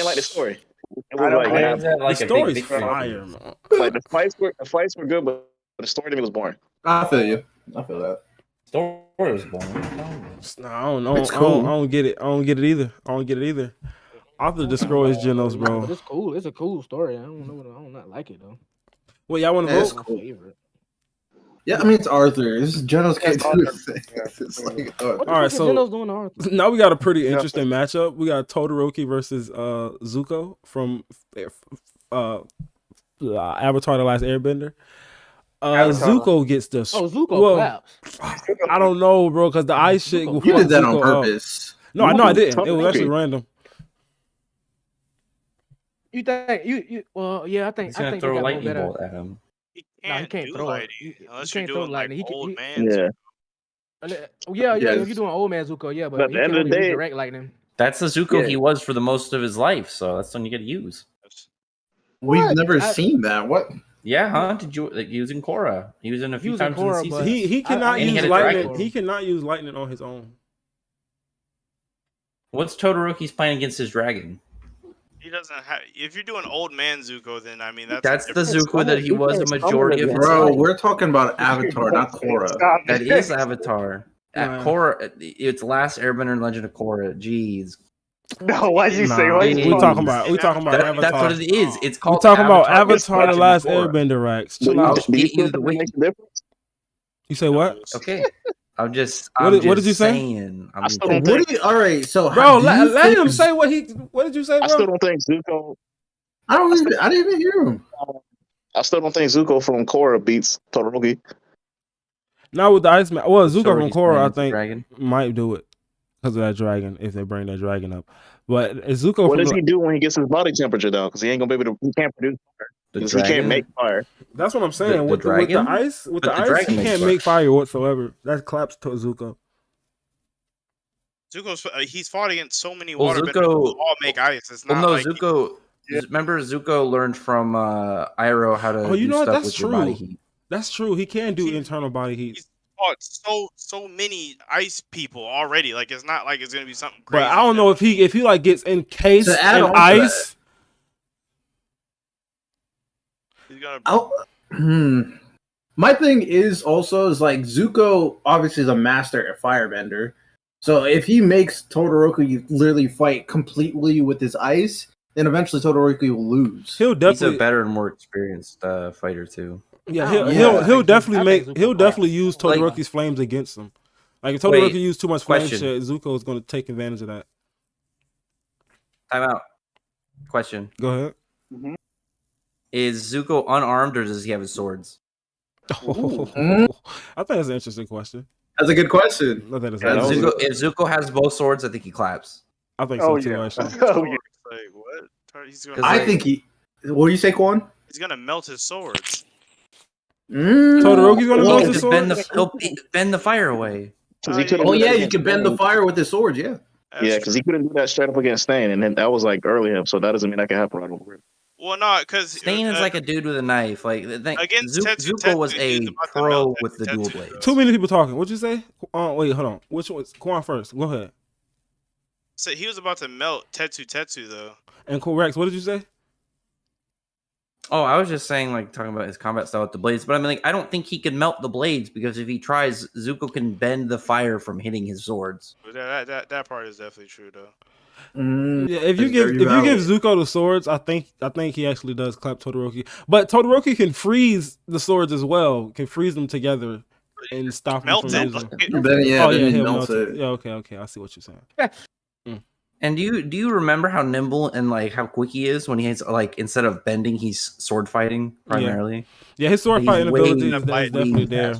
like the story. It was the story's fire, man. Like the fights were good, but the story to me was boring. I feel you. I feel that. Story was boring. No, I don't know. It's cool. I don't get it. I don't get it either. Arthur destroys Genos, bro. But it's cool. It's a cool story. I don't know. I don't not like it though. Well, y'all want to It's vote? cool. Favorite. Yeah, I mean it's Arthur. This is Genos can't do the thing. It's like, What the All right, fuck is so Genos doing to Arthur? now we got a pretty interesting matchup. We got Todoroki versus Zuko from Avatar: The Last Airbender. Zuko gets the Zuko claps. I don't know, bro, because the ice shit. You did that on purpose. No, I know I didn't. It was actually random. You think you? Well, yeah, I think He's gonna they throw a got more lightning better. bolt at him. He No, he can't do throw lightning it. unless He you're can't throw doing lightning. like He old can- man. Yeah, Yes. if you're doing old man Zuko, yeah, but But at he the end can of the only use day- direct lightning. That's the Zuko Yeah. he was for the most of his life, so that's when you get to use. We've What? never seen that. What? Yeah, huh? Did you like using Korra? He was in a few Using times in Korra, the season. but- He cannot And he use had a lightning. dragon. He cannot use lightning on his own. What's Todoroki's plan against his dragon? He doesn't have. If you're doing old man Zuko, then I mean That's a the different- Zuko that he was a majority of his Bro, life. we're talking about Avatar, not Korra. Stop That it. is Avatar. At Nah. Korra, it's Last Airbender and Legend of Korra. Jeez, No, why'd you say? Nah, Why'd we you talking about Avatar. that's what it is. It's We called. talking about Avatar Avatar: The Last Legend of Korra. Airbender, Rax. Do Chill you, out. do you Get you feel the that wiki. makes a difference? You say what? Okay, I'm just. What did you say? Saying, I still don't What think. do you? All right, so Bro, do let you think- him say what he. What did you say, I still bro? don't think Zuko. I didn't even hear him. I still don't think Zuko from Korra beats Todoroki. Not with the Iceman. Well, Zuko from Todoroki's Korra, plan I against the think, dragon. might do it because of that dragon. If they bring that dragon up, but Zuko. What from does he do when he gets his body temperature down? Because he ain't gonna be able to. He can't produce fire. The 'Cause he can't dragon? make fire. That's what I'm saying. The with the dragon? ice, with But the the ice, dragon he makes can't fire. make fire whatsoever. That claps to Zuko. Zuko's he's fought against so many Well, waterbenders Zuko- who all make ice. It's Well, not no, like Zuko. Remember, Zuko learned from Iroh how to Oh, you do know what? stuff That's with your body true. heat. That's true. He can do internal body heat. he's fought so many ice people already. Like it's not like it's gonna be something But crazy. I don't know if he like gets encased To add in on to ice. He's gonna. My thing is also is like Zuko obviously is a master at firebender. So if he makes Todoroki literally fight completely with his ice, then eventually Todoroki will lose. He'll He's a definitely. better and more experienced fighter too. Yeah, Oh, he'll definitely I make. think Zuko He'll definitely use Like- Todoroki's flames against him. Like if Todoroki Wait, used too much flame question. shit, Zuko is going to take advantage of that. Time out. Question: Go ahead. Is Zuko unarmed or does he have his swords? I think that's an interesting question. That's a good question. I think, Yeah, that was If Zuko has both swords, I think he claps. I think Oh so too. yeah. Actually, Oh yeah. Like what? He's gonna. 'Cause I like- think he. What do you say, Quan? He's gonna melt his swords. Todoroki's gonna Well, melt his Just bend swords. he'll bend the fire away. 'Cause he couldn't Oh do that yeah, you against can bend the Stain. fire with his swords. Yeah. That's Yeah, because he couldn't do that straight up against Stain, and then that was like early him. So that doesn't mean that can happen right over. Well, no, because Stain is like a dude with a knife. Like the thing, Against Tetsu, Zuko was Tetsu, a he's about to pro melt with the Tetsu, dual though. blades. Too many people talking. What'd you say? Wait, hold on. Which one's Quan first? Go ahead. So he was about to melt Tetsu though. And correct. What did you say? Oh, I was just saying, like, talking about his combat style with the blades, but I mean, like, I don't think he can melt the blades because if he tries, Zuko can bend the fire from hitting his swords. But that part is definitely true though. Yeah, if you give Zuko the swords, I think he actually does clap Todoroki. But Todoroki can freeze the swords as well. Can freeze them together and stop them from losing. He'll melt it. Yeah, okay. I see what you're saying. And do you remember how nimble and like how quick he is when he has like instead of bending, he's sword fighting primarily? Yeah, his sword fighting ability is definitely there.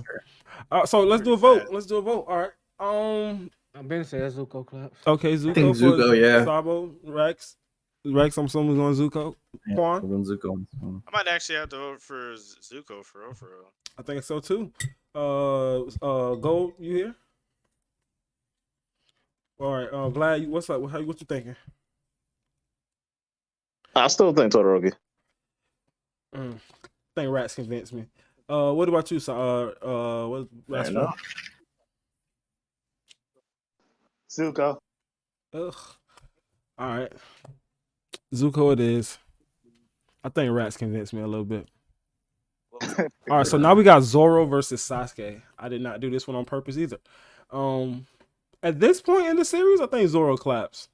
So let's do a vote. All right. I'm Ben says Zuko claps. Okay, Zuko. I think Zuko, yeah. Sabo, Rex, I'm someone's on Zuko. Quan? On Zuko. I might actually have to vote for Zuko for real. I think so too. Gold, you here? All right, Vlad, what's up? What you thinking? I still think Todoroki. I think Rats convinced me. What about you? What last one? Zuko. Ugh. All right, Zuko it is. I think Rats convinced me a little bit. All right, so now we got Zoro versus Sasuke. I did not do this one on purpose either. At this point in the series, I think Zoro claps.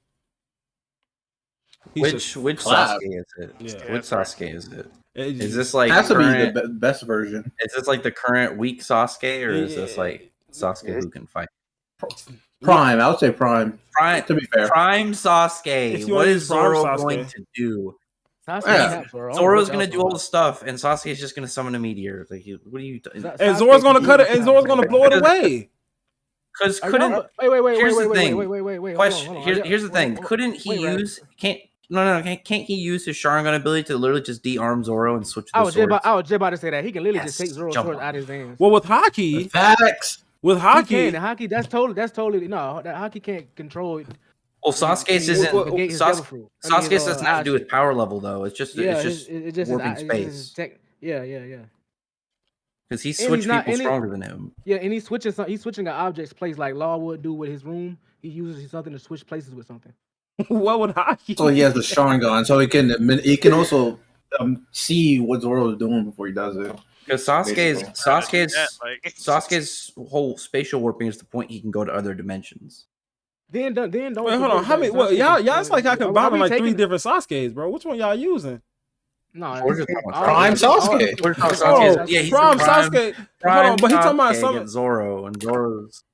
Which Sasuke is it? Yeah. Which Sasuke is it? Is this like has to be the best version? Is this like the current weak Sasuke, or is this like Sasuke who can fight? Prime, I would say Prime. Prime, to be fair. Prime Sasuke. What is Zoro going to do? Zoro's gonna do all the stuff, and Sasuke's just gonna summon a meteor. Like, what are you? And Zoro's gonna cut it, and Zoro's gonna blow it away. Because couldn't wait. Here's the thing. Couldn't he use? Can't he use his Sharingan ability to literally just de-arm Zoro and switch the swords? I was just about to say that he can literally just take Zoro's sword out of his hands. Well, with Haki, facts. With Haki, Haki, that's totally no. That Haki can't control. Well, Sasuke's isn't. Sasuke's doesn't have to do with power level though. It's just warping space. Yeah. Because he switched people stronger than him. Yeah, and he's switching an object's place like Law would do with his room. He uses something to switch places with something. What would Haki? So he has the Sharingan, so he can also see what Zoro is doing before he does it. Because Sasuke's whole spatial warping is the point he can go to other dimensions. Then don't. Wait, hold on. How many? Well, y'all, it's like I combining like 3 different Sasuke's, bro. Which one y'all using? No, Prime Sasuke. Yeah, Prime Sasuke. Hold on, but he talking about something. Zoro and Zoro's.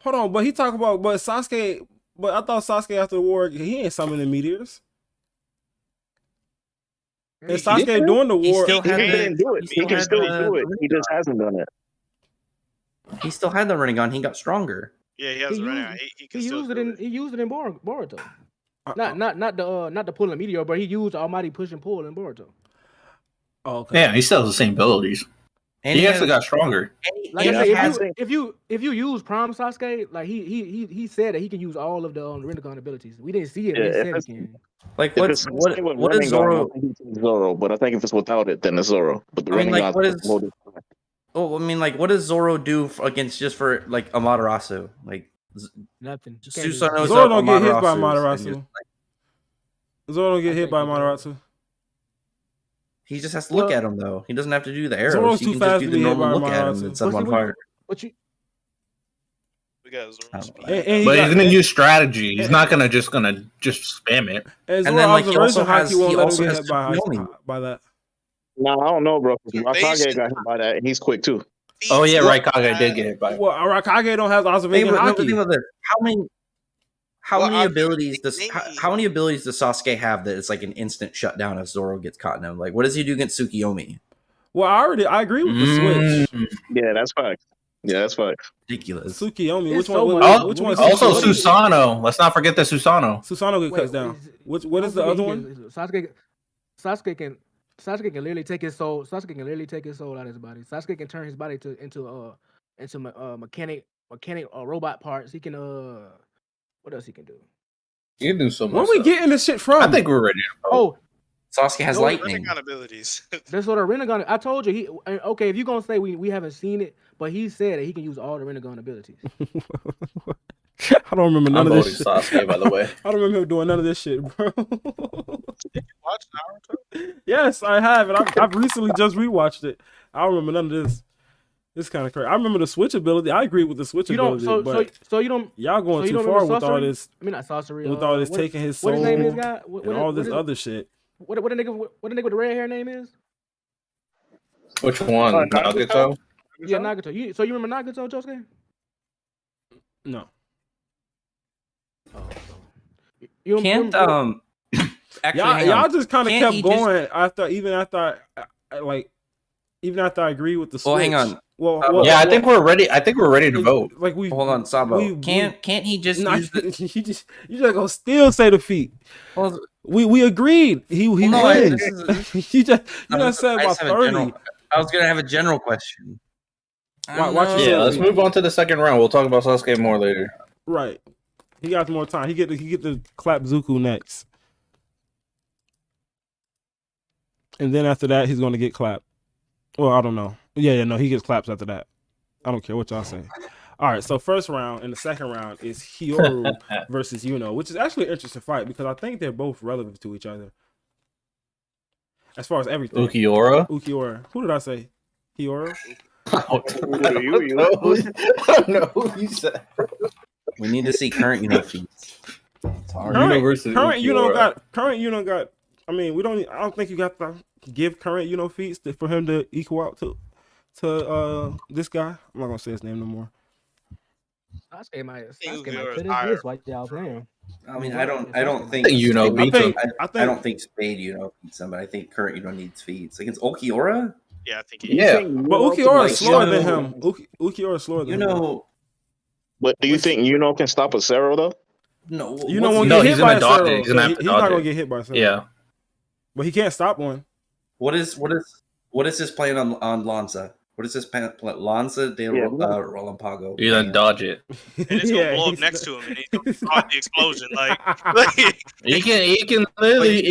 Hold on, but he talking about Sasuke. But I thought Sasuke after the war, he ain't summoning meteors. Is Sasuke doing the war? He can do it. He can still do it. He just hasn't done it. He still had the Rinnegan. He got stronger. Yeah, he has the Rinnegan. He used it in Boruto. Not the pulling meteor, but he used Almighty push and pull in Boruto. Oh, okay. Yeah, he still has the same abilities. And he actually got stronger. Like I say, if you use Prime Sasuke, like he said that he can use all of the Rinnegan abilities. We didn't see it. But he said he can. Like what is Zoro? Zoro, but I think if it's without it, then it's Zoro. But the Rinnegan. Oh, I mean, like, what does Zoro do against just for like Amaterasu? Like nothing. Susanoo. Zoro don't get hit by Amaterasu. Zoro don't get hit by Amaterasu. He just has to look at him though. He doesn't have to do the arrows. Zoro's he too can fast just do to the be hit by normal look at him and set him on fire. We got Zoro's but he's gonna use strategy. He's not gonna just spam it. And then like he also has by that. No, I don't know, bro. Raikage got hit by that, and he's quick too. Oh yeah, Raikage did get hit by it. Well, Raikage don't have observation haki. How many abilities does Sasuke have that it's like an instant shutdown if Zoro gets caught in him? Like, what does he do against Tsukiyomi? Well, I agree with the switch. Yeah, that's fact. Ridiculous. Tsukiyomi. Which one? Which one? Also, Susanoo. Let's not forget the Susanoo. Susanoo gets cuts down. What is the other one? Sasuke can literally take his soul. Sasuke can literally take his soul out of his body. Sasuke can turn his body into mechanic robot parts. He can what else he can do? He can do so much. Where are we getting this shit from? I think we're ready. Sasuke has lightning. Rinnegan abilities. That's what a Rinnegan. I told you. Okay, if you're gonna say we haven't seen it, but he said that he can use all the Rinnegan abilities. I don't remember none of this shit. Sasuke, by the way. I don't remember him doing none of this shit, bro. Did you watch Naruto? Yes, I have, and I've recently just rewatched it. I don't remember none of this. It's kind of crazy. I remember the switch ability. I agree with the switch You don't. ability, but So you don't. y'all going So you too don't far remember with all sorcery? this. I mean, not sorcery. With all this taking his soul what his name is, guy? and all this other shit. What the nigga with the red hair name is? Which one? Nagato? Yeah, Nagato. So you remember Nagato, Josuke? No. You Can't actually, y'all just kind of can't he kept just- going even after I agree with the switch. Well, hang on. Yeah, I think we're ready. I think we're ready to vote. Like we Hold on, Sabo. Can't he just use the... you just gonna still say the feat. Well, We agreed. He no, wins. you just I said about just have a 30. general- I was gonna have a general question. Watch Yeah, let's move on to the second round. We'll talk about Sasuke more later. Right. He got more time. He get to clap Zuko next. And then after that, he's gonna get clapped. Well, I don't know. Yeah, no, he gets claps after that. I don't care what y'all say. All right, so first round and the second round is Hyoru versus Yuno, which is actually an interesting fight because I think they're both relevant to each other. As far as everything. Ukiura? Who did I say? Hyoru? I don't know who you said. We need to see current feats. It's hard. Current Yuno got. I mean, I don't think you got to give current feats for him to equal out to this guy. I'm not gonna say his name no more. Sasuke might put his list while y'all playing. I mean, I don't think Yuno beats him. I don't think Spade beats him, but I think current needs feats against Okiura. Yeah, I think But Ukiura is slower than him. Ukiura is slower than him. But do you think Yuno can stop a Zero though? No, Yuno won't get hit by a Zero. He's not gonna get hit by a Zero. Yeah, but he can't stop one. What is his plan on Lanza? What is his plan? Lanza de Relampago. you then dodge it. And it's gonna blow up next to him, and he's gonna start the explosion. He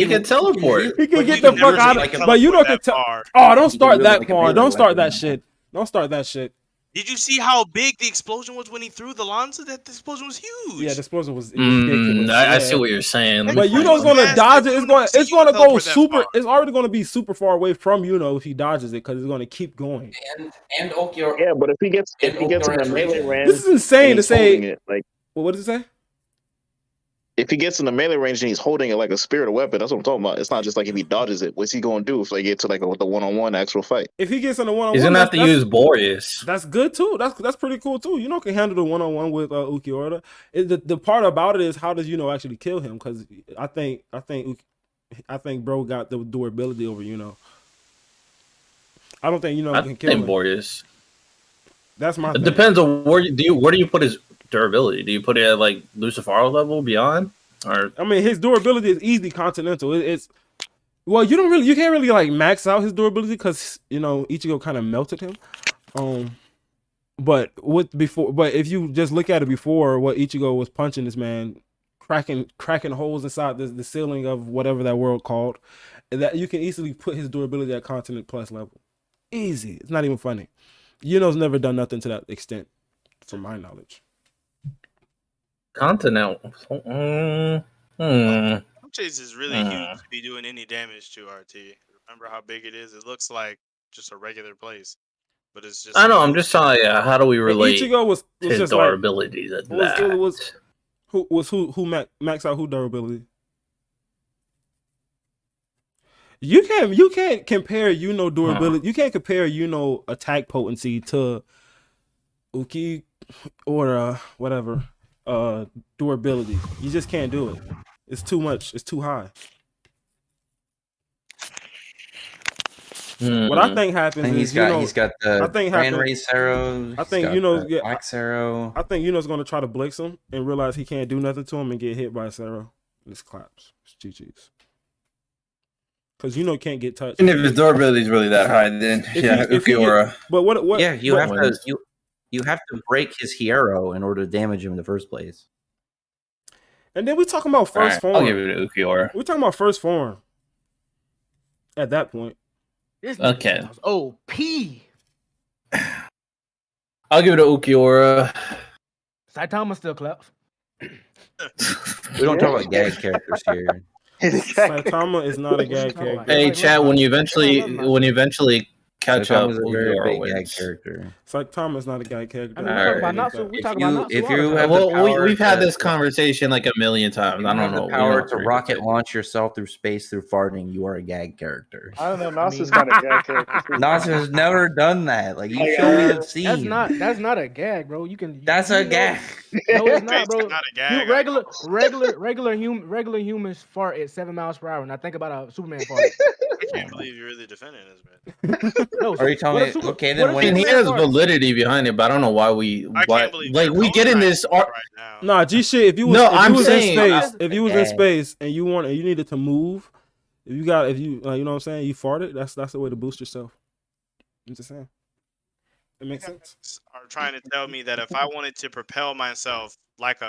can teleport. He can get the fuck out of. But you don't get. Don't start that far. Don't start that shit. Don't start that shit. Did you see how big the explosion was when he threw the Lanza? That explosion was huge. Yeah, the explosion was. I see what you're saying. But Yuno's gonna dodge it. It's gonna go super. It's already gonna be super far away from Yuno if he dodges it because it's gonna keep going. And Okiura. Yeah, but if he gets in the melee range, this is insane to say. What did it say? If he gets in the melee range and he's holding it like a spirit weapon, that's what I'm talking about. It's not just like if he dodges it. What's he going to do if they get to the one-on-one actual fight? If he gets in the one-on-one, he's gonna have to use Boreas. That's good too. That's pretty cool too. Yuno can handle the one-on-one with Ukiura. The part about it is how does Yuno actually kill him? Because I think bro got the durability over Yuno. I don't think Yuno can kill him. Boreas. That's my. It depends on where do you put his durability? Do you put it at like Lucifaro level beyond? Or I mean, his durability is easy continental. It's well, you can't really like max out his durability because Ichigo kind of melted him. But if you just look at it before, what Ichigo was punching this man, cracking holes inside the ceiling of whatever that world called, that you can easily put his durability at continent plus level. Easy. It's not even funny. Yuno's never done nothing to that extent, from my knowledge. Continental. Chase is really huge to be doing any damage to RT. Remember how big it is? It looks like just a regular place, but it's just. I know. I'm just telling you. How do we relate Ichigo was his just durability to that? Who max out who durability? You can't compare Yuno durability. You can't compare Yuno attack potency to Uki or whatever durability. You just can't do it. It's too much. It's too high. What I think happens is he's got the Grand Race arrow. I think Yuno's Black Arrow. I think Yuno's gonna try to blitz him and realize he can't do nothing to him and get hit by a Arrow. This claps. It's GG's. Because Yuno can't get touched. And if his durability is really that high, then Ukiura. But what? Yeah, you have to break his hero in order to damage him in the first place. And then we're talking about first form. I'll give it to Ukiura. We're talking about first form. At that point. Okay. OP. I'll give it to Ukiura. Saitama still claps. We don't talk about gag characters here. Saitama is not a gag character. Hey, chat. When you eventually catch up. Saitama's a very big gag character. Saitama's not a gag character. I mean, we talk about Natsu. We talk about Natsu. If all the you time. have the power, we've had this conversation like a million times. I don't know. The power to rocket launch yourself through space through farting, you are a gag character. I don't know. Natsu's not a gag character. Natsu has never done that. Like you show me the scene. That's not a gag, bro. You can. That's a gag. No, it's not, bro. Not a gag. Regular humans fart at 7 miles per hour. Now think about a Superman fart. I can't believe you're really defending this, man. No, Are you telling me? Okay, then when he has validity behind it, but I don't know why we get in this. Right now. Nah, G shit. If you was, No, if you I'm was saying- in space, if you was in space and you needed to move, if you know what I'm saying, you farted. That's the way to boost yourself. I'm just saying. It makes sense. Are trying to tell me that if I wanted to propel myself like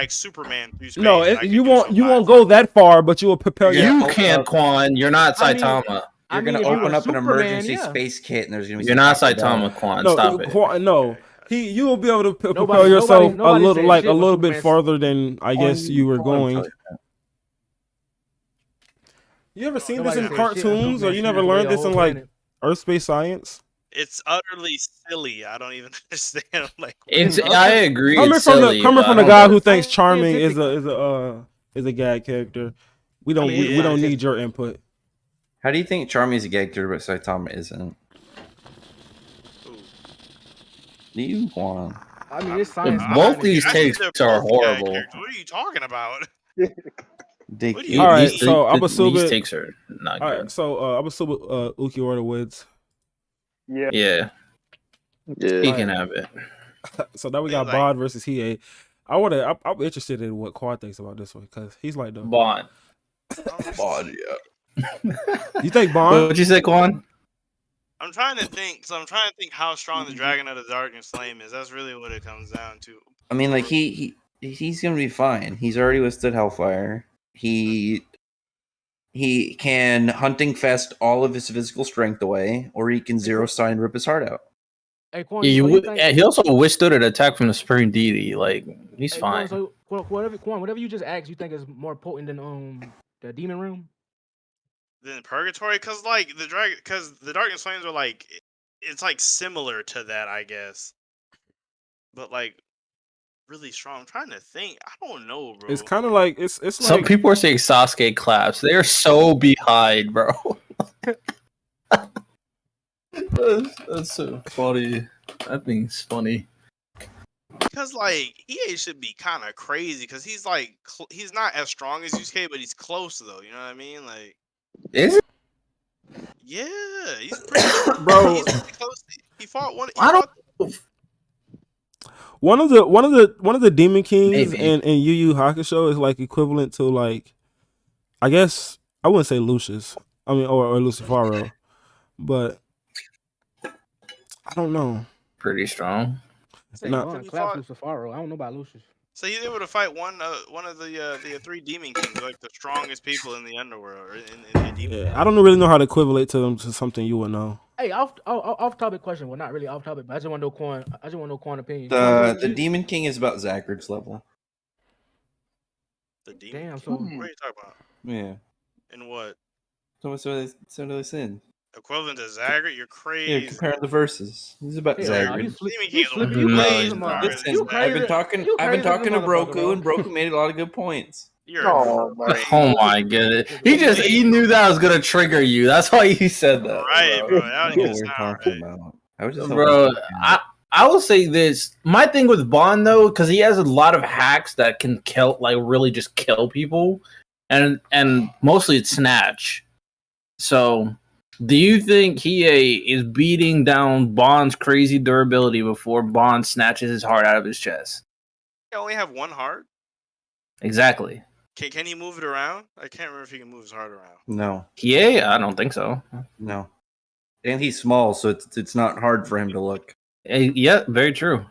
Superman through space, No, I could you do won't. so You fast. won't go that far, but you will propel. You can't, Quan. You're not Saitama. You're gonna open up an emergency space kit, and there's gonna be. You're not Saitama, Quan. No, Stop it. No, you will be able to propel yourself a little bit Superman farther than I guess you were going. You ever seen this in cartoons, or you never learned this in like Earth space science? It's utterly silly. I don't even understand. Like, I agree. Coming from the guy who thinks Charming is a gag character, we don't need your input. How do you think Charming is a gag character, but Saitama isn't? You want? I mean, it's science. Both these takes are horrible. What are you talking about? All right, so I'm assuming these takes are not all good. right, so I'm assuming Ukiura wins. Yeah. He can have it. So now we got Bond versus Hiei. I'm interested in what Quad thinks about this one because he's like the Bond. Bond, yeah. You think Bond? What'd you say, Quan? I'm trying to think. So I'm trying to think how strong the Dragon of the Darkness Flame is. That's really what it comes down to. I mean, like he's gonna be fine. He's already withstood Hellfire. He can hunting fest all of his physical strength away, or he can zero sign and rip his heart out. Hey, Quan, He also withstood an attack from the Supreme Deity. Like he's fine. Quan, so whatever you just asked, you think is more potent than the Demon Room? Then Purgatory, because the Darkness Flames are like, it's like similar to that, I guess, but like really strong. I'm trying to think. I don't know, bro. It's kind of like it's like Some people are saying Sasuke claps. They are so behind, bro. That's so funny. That thing's funny. Because like EA should be kind of crazy because he's like he's not as strong as Yusuke, but he's close though. You know what I mean? Like, Is it? yeah, he's pretty Bro. He's pretty close. He fought one. One of the Demon Kings Maybe. in Yu Yu Hakusho is like equivalent to like, I guess I wouldn't say Lucius. I mean, or Lucifaro, but I don't know. Pretty strong. Lucifaro. I don't know about Lucius. So he's able to fight one of the three Demon Kings, like the strongest people in the underworld. Or in the demon Yeah, I don't really know how to equivalent to them to something you would know. Hey, off topic question. Well, not really off topic, but I just want to know Quan. I just want to know Quan opinion. The Demon King is about Zachard's level. The Demon Damn. King? So What are you talking about? Yeah. In what? So they said. Equivalent to Zagreus? You're crazy. Yeah, compare the verses. This is about Zachard. Demon King. Listen, I've been talking to Broku, and Broku made a lot of good points. Oh my goodness. He knew that was gonna trigger you. That's why he said that. Right, bro. That What was we're not talking right. about. I was just Bro, I will say this. My thing with Bond though, because he has a lot of hacks that can kill, like really just kill people, and mostly it's snatch. So, do you think Hiei is beating down Bond's crazy durability before Bond snatches his heart out of his chest? He only have one heart. Exactly. Can he move it around? I can't remember if he can move his heart around. No. Hiei? I don't think so. No. And he's small, so it's not hard for him to look. Yeah, very true.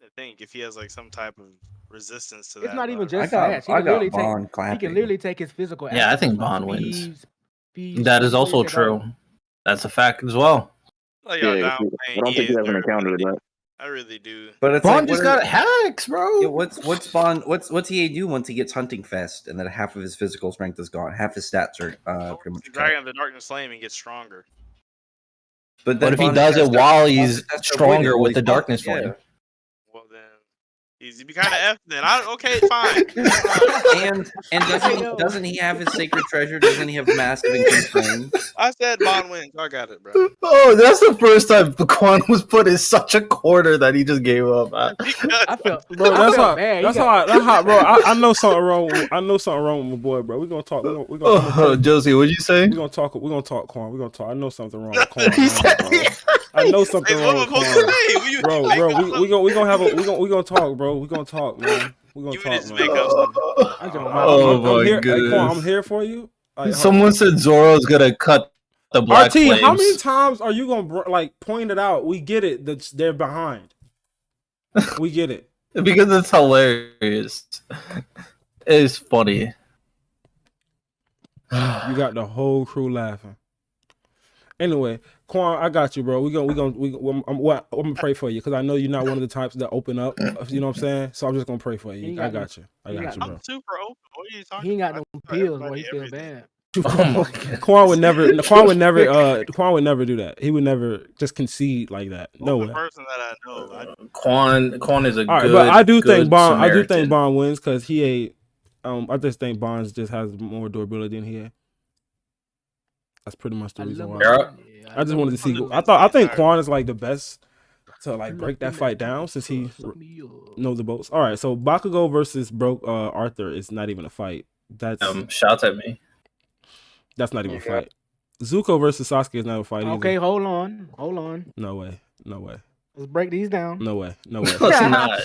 I think if he has like some type of resistance to that. It's not even but- just I snatch. got Bond He clapping. can literally take his physical. Yeah, I think attributes, Bond like wins. speed, That is also literally take all- true. That's a fact as well. Like, y'all Yeah, downplaying I don't think EA's he hasn't encountered durability. that. I really do. But it's Bond like, just got hacks, bro. Yeah, what's Bond? What's he do once he gets hunting fest, and then half of his physical strength is gone, half his stats are pretty much The cut. Dragon of the Darkness Flame and gets stronger. But What if he Bond does has it to- while Bond he's has to avoid it stronger while with he's the Bond, darkness yeah. flame? Well then, he's be kind of F then. Okay, fine. And doesn't he have his sacred treasure? Doesn't he have massive increased flame? I said Bond wins. I got it, bro. Oh, that's the first time Quan was put in such a corner that he just gave up. I felt, Bro, I that's felt how. bad. That's how. Bro, I know something wrong. I know something wrong with my boy, bro. We're gonna talk. We're gonna Josie, what'd you say? We're gonna talk, Quan. We're gonna talk. I know something wrong with Quan. I know something wrong with Quan. Bro, we gonna have a we gonna talk, bro. We gonna talk, man. We gonna talk, man. Oh my Hey, goodness. Quan, I'm here for you. Someone said Zoro's gonna cut the black RT, flames. how many times are you gonna like point it out? We get it. That they're behind. We get it Because it's hilarious. It's funny. You got the whole crew laughing. Anyway, Quan, I got you, bro. I'm gonna pray for you because I know you're not one of the types that open up. You know what I'm saying? So I'm just gonna pray for you. I got you. I got you, bro. I'm super open. What are you talking He ain't got about? no pills, boy. He feel bad. Quan would never do that. He would never just concede like that. No way. Person that I know. Quan is a All right, good. but I do think Bond. Samaritan. I do think Bond wins because he ain't. I just think Bond just has more durability than he had. That's pretty much the reason why. I just wanted to see. I think Quan is like the best to like break that fight down since he knows the boats. All right, so Bakugo versus Arthur is not even a fight. That's shouts at me. That's not even a fight. Zuko versus Sasuke is not a fight. Okay, either. hold on. No way. Let's break these down. No way. Let's not.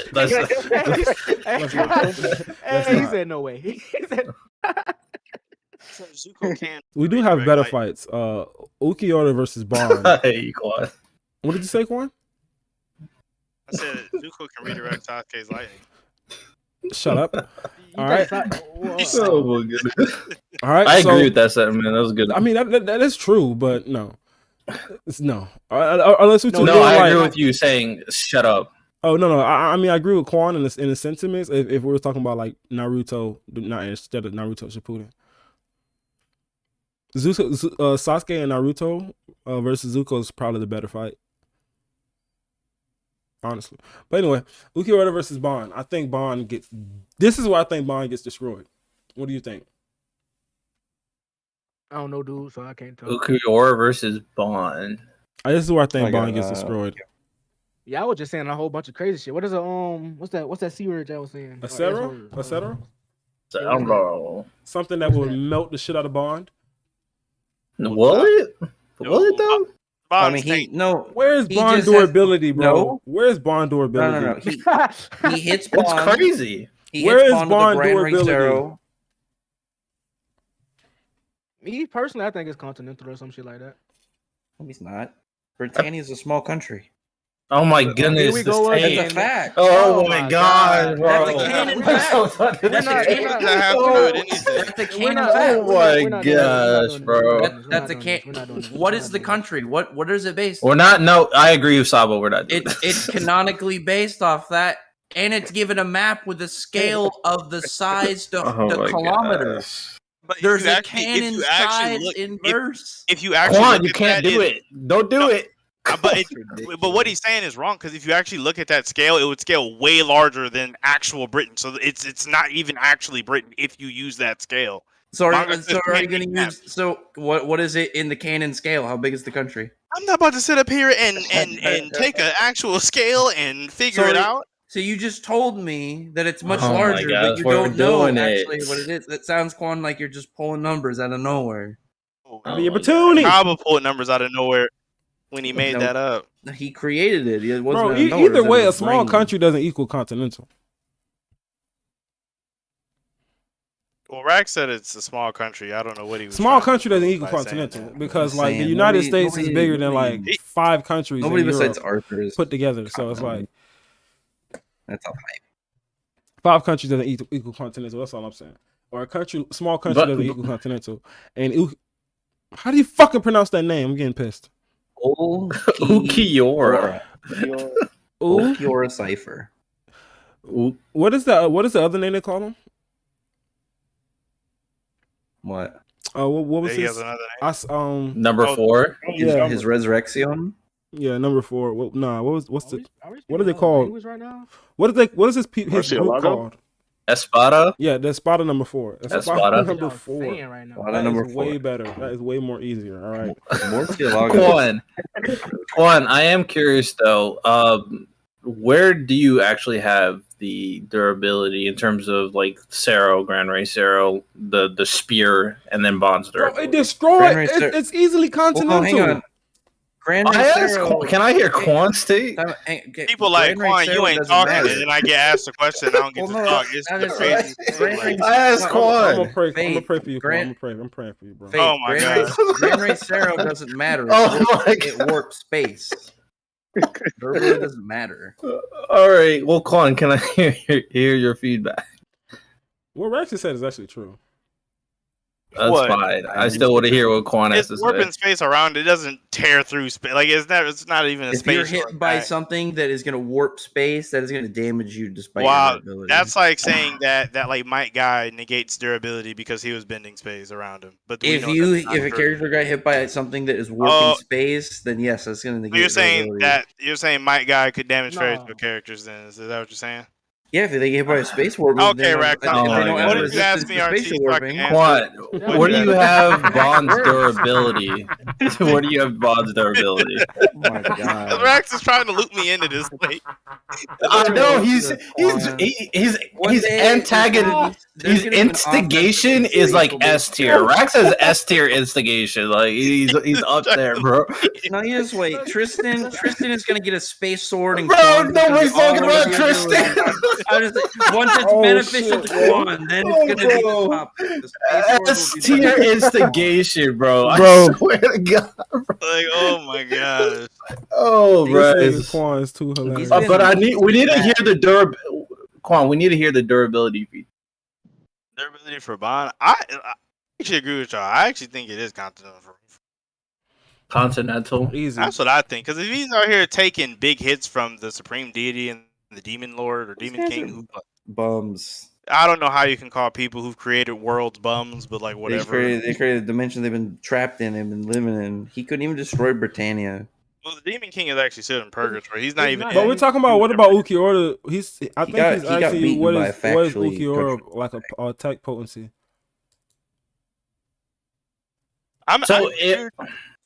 He said no way. He said. So Zuko can. We do have better fights. Ukiyoda versus Bond. Hey, Quan. What did you say, Quan? I said Zuko can redirect Sasuke's lightning. Shut up. All right. Oh my goodness. All right. I agree with that sentiment. That was good. I mean, that is true, but no. It's no. Unless we I agree with you saying shut up. Oh no. I mean, I agree with Quan in the sentiments. If we were talking about like Naruto, not instead of Naruto Shippuden. Sasuke and Naruto versus Zuko is probably the better fight. Honestly. But anyway, Ukiyoda versus Bond. I think Bond gets... This is where I think Bond gets destroyed. What do you think? I don't know, dude, so I can't tell. Ukiyoda versus Bond. This is where I think Bond gets destroyed. Yeah, I was just saying a whole bunch of crazy shit. What is what's that C word I was saying? Etc. Something that will melt the shit out of Bond. Will it? Will it though? I mean, Where's Bond durability, bro? No. Where's Bond durability? No. He hits Bond. It's crazy. Where is Bond durability? Me personally, I think it's continental or some shit like that. No, he's not. Britannia is a small country. Oh my goodness! Here we go again. That's a fact. Oh my god, bro! That's a canon fact. That's a canon fact. Oh my gosh, bro! That's a canon. What is the country? What is it based? We're not. No, I agree with Sabo. We're not. It's canonically based off that, and it's given a map with a scale of the size to kilometers. But there's a canon size inverse. If you actually, Come on, you can't do it. Don't do it. But what he's saying is wrong because if you actually look at that scale, it would scale way larger than actual Britain. So it's not even actually Britain if you use that scale. So are you going to use? So what is it in the canon scale? How big is the country? I'm not about to sit up here and take an actual scale and figure it out. So you just told me that it's much larger, but you don't know actually what it is. That sounds, Quan, like you're just pulling numbers out of nowhere. Kaba pulled numbers out of nowhere when he made that up. He created it. It bro, either way, a small country doesn't equal continental. Well, Rack said it's a small country. I don't know what he was. Small country doesn't equal continental because, like, the United States is bigger than like 5 countries. Nobody besides Arthur is put together, so it's like that's all hype. 5 countries doesn't equal continental. That's all I'm saying. Or small country doesn't equal continental. And how do you fucking pronounce that name? I'm getting pissed. Ukiyoda. Ukiyoda cipher. What is the other name they call him? What? What was He has his? another name. Number 4. Yeah. His Resurrection. Yeah, number 4. Well, nah, what's the? Are we What are they speaking called? language right now? What is his group Murcielago? called? Espada. Yeah, the Espada number 4. Espada. number Y'all 4. saying right now. Espada That number is 4. way better. That is way more easier. All right. Murcielago. Quan, I am curious though. Where do you actually have the durability in terms of like Cero, Grand Ray Cero, the spear, and then Bond's Bro, durability? it destroyed. Grand Racer- It's easily continental. hang on. Grand Can I hear Quan's take? People like Quan, you ain't talking, and then I get asked a question. I don't get to talk. It's the craziest thing. I asked Quan. I'm gonna pray for you. I'm praying for you, bro. Oh my God. Grand Ray Cero doesn't matter. It warps space. Durability doesn't matter. All right. Well, Quan, can I hear your feedback? What Rex said is actually true. That's fine. I still want to hear what Quan has to It's say. warping space around. It doesn't tear through space. Like it's not even a If space. you're hit by something that is going to warp space, that is going to damage you despite your Wow, durability. that's like saying that like Might Guy negates durability because he was bending space around him. But we if know you that's not if a true. character got hit by something that is warping space, then yes, that's going to negate. You're saying durability. that Might Guy could damage No. various characters. Then is that what you're saying? Yeah, if they get hit by a space warp. Okay, Rack. If they don't have What a if you ask resistance me, to RT, spatial so I can warping? answer? Quan, where do you have Bond's durability? Where do you have Bond's durability? Oh my god! Rax is trying to loop me into this. Like, I know his antagonist, his instigation is like S tier. Rax has S tier instigation. Like he's up there, bro. No, you just wait. Tristan is gonna get a space sword and Bro, nobody's talking about Tristan. Once it's beneficial to Quan, then it's gonna be the top. The space sword will S be tier better. instigation, bro. I Bro. swear to God. like, oh my gosh. Oh, bro. Quan is too hilarious. But we need to hear the Quan, we need to hear the durability feature. Durability for Bond. I actually agree with y'all. I actually think it is continental. Continental. Easy. That's what I think. Because if he's out here taking big hits from the Supreme Deity and the Demon Lord or Demon King, who Bums. I don't know how you can call people who've created worlds bums, but like whatever. They created a dimension they've been trapped in and been living in. He couldn't even destroy Britannia. Well, the Demon King is actually still in purgatory. He's not even. But we're talking about what about Ukiora? I think got he's actually beaten what by is factually Ukiora like a attack potency?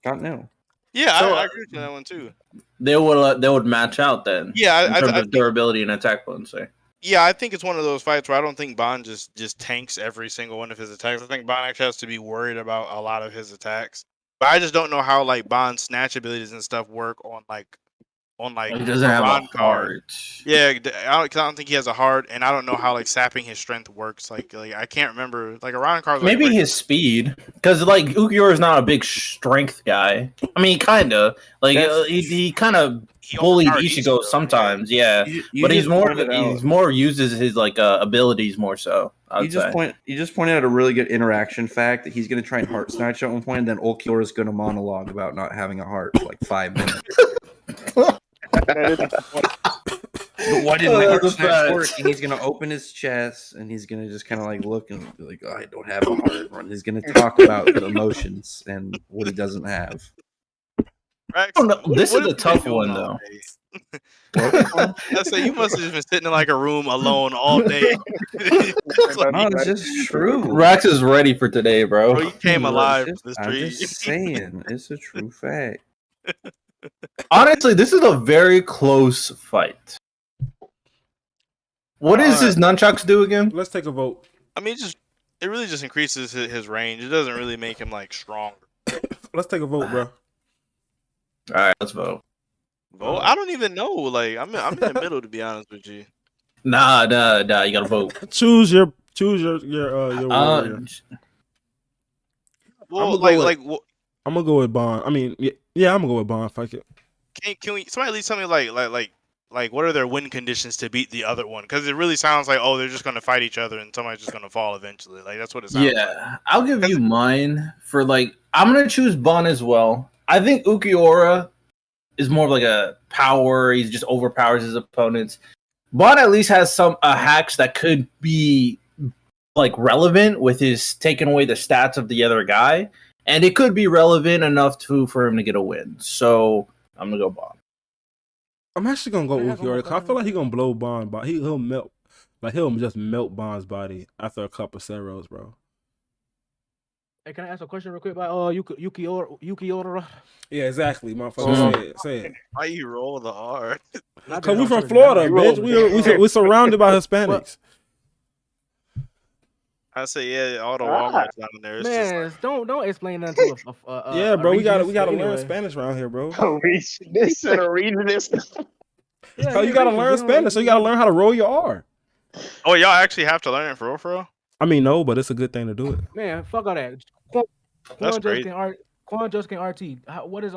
Continental. Yeah, So, I agree with you on that one too. They would match out then. Yeah, in terms of durability and attack potency. Yeah, I think it's one of those fights where I don't think Bond just tanks every single one of his attacks. I think Bond actually has to be worried about a lot of his attacks. But I just don't know how like Bond's snatch abilities and stuff work on He doesn't have a Ron card. heart. Yeah, I don't think he has a heart, and I don't know how like sapping his strength works. Like I can't remember. Like a Ron card. Maybe his speed, because like Ukiora is not a big strength guy. I mean, kind of like he kind of bullied Ichigo sometimes, yeah. But he's more uses his like abilities more so. You just pointed out a really good interaction fact that he's going to try and heart snatch at one point, and then Ulquiorra is going to monologue about not having a heart for like 5 minutes. But why didn't my heart snatch work? And he's gonna open his chest and he's gonna just kind of like look and be like, oh, I don't have a heart. And he's gonna talk about the emotions and what he doesn't have. This is a tough one though. I say you must have just been sitting in like a room alone all day. No, it's just true. Rax is ready for today, bro. You came alive. I'm just saying, it's a true fact. Honestly, this is a very close fight. What does his nunchucks do again? Let's take a vote. I mean, it really just increases his range. It doesn't really make him like stronger. Let's take a vote, bro. All right, let's vote. Vote? I don't even know. Like I'm in the middle, to be honest with you. Nah. You gotta vote. Choose your warrior. Well, I'm gonna go with Bond. I mean, yeah, I'm gonna go with Bond. Fuck it. Can we somebody at least tell me like what are their win conditions to beat the other one? Because it really sounds like they're just gonna fight each other and somebody's just gonna fall eventually. Like that's what it sounds like. Yeah, I'll give you mine for like I'm gonna choose Bond as well. I think Ukiora is more of like a power. He just overpowers his opponents. Bond at least has some hacks that could be like relevant with his taking away the stats of the other guy, and it could be relevant enough for him to get a win. So I'm gonna go Bond. I'm actually gonna go Can I ask one more Ukiora. 'Cause I feel question? like he's gonna blow Bond, but he'll melt. Like he'll just melt Bond's body after a couple Ceros, bro. Hey, can I ask a question real quick about Yukiora? Yeah, exactly, motherfucker. Say it. Why you roll the R? Cause we from Florida, bitch. We surrounded by Hispanics. I say yeah, all the Walmarts down there. It's just Man, don't explain nothing to a Yeah, bro. We gotta learn anyway. Spanish around here, bro. This said a reason this. Yeah, So you gotta learn Spanish. So you gotta learn how to roll your R. Oh, y'all actually have to learn it for real? I mean, no, but it's a good thing to do it. Man, fuck all that. That's great. Quan Justin RT. What is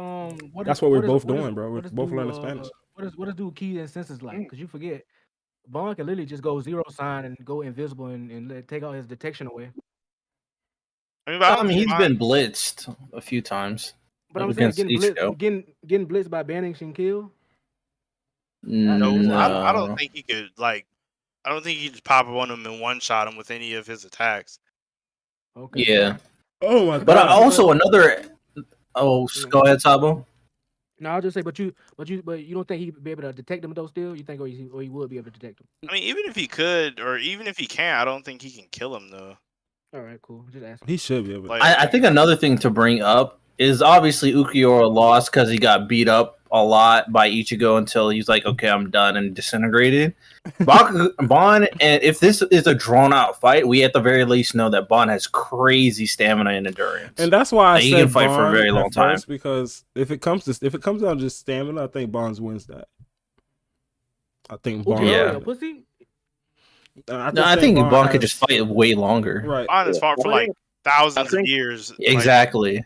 That's what we're both doing, bro. We're both learning Spanish. What is do key and senses like? Because you forget, Bond can literally just go zero sign and go invisible and take all his detection away. I mean, he's been blitzed a few times. But I'm saying getting blitzed by banishing kill. No, I don't think he could I don't think he just pop up on him and one shot him with any of his attacks. Okay. Yeah. Oh my god. But also another. Oh, go ahead, Sabo. No, I'll just say, but you don't think he'd be able to detect them though? Still, you think, or he would be able to detect them? I mean, even if he could, or even if he can't, I don't think he can kill him though. All right, cool. Just ask. He should be able. I think another thing to bring up is obviously Ukiora lost because he got beat up a lot by Ichigo until he's like, okay, I'm done, and disintegrated. Bond, and if this is a drawn out fight, we at the very least know that Bond has crazy stamina and endurance, and that's why he can fight for a very long time. Because if it comes down to just stamina, I think Bond wins that. I think Bond. Yeah. Pussy. I think Bond could just fight way longer. Right. Bond has fought for like thousands of years. Exactly.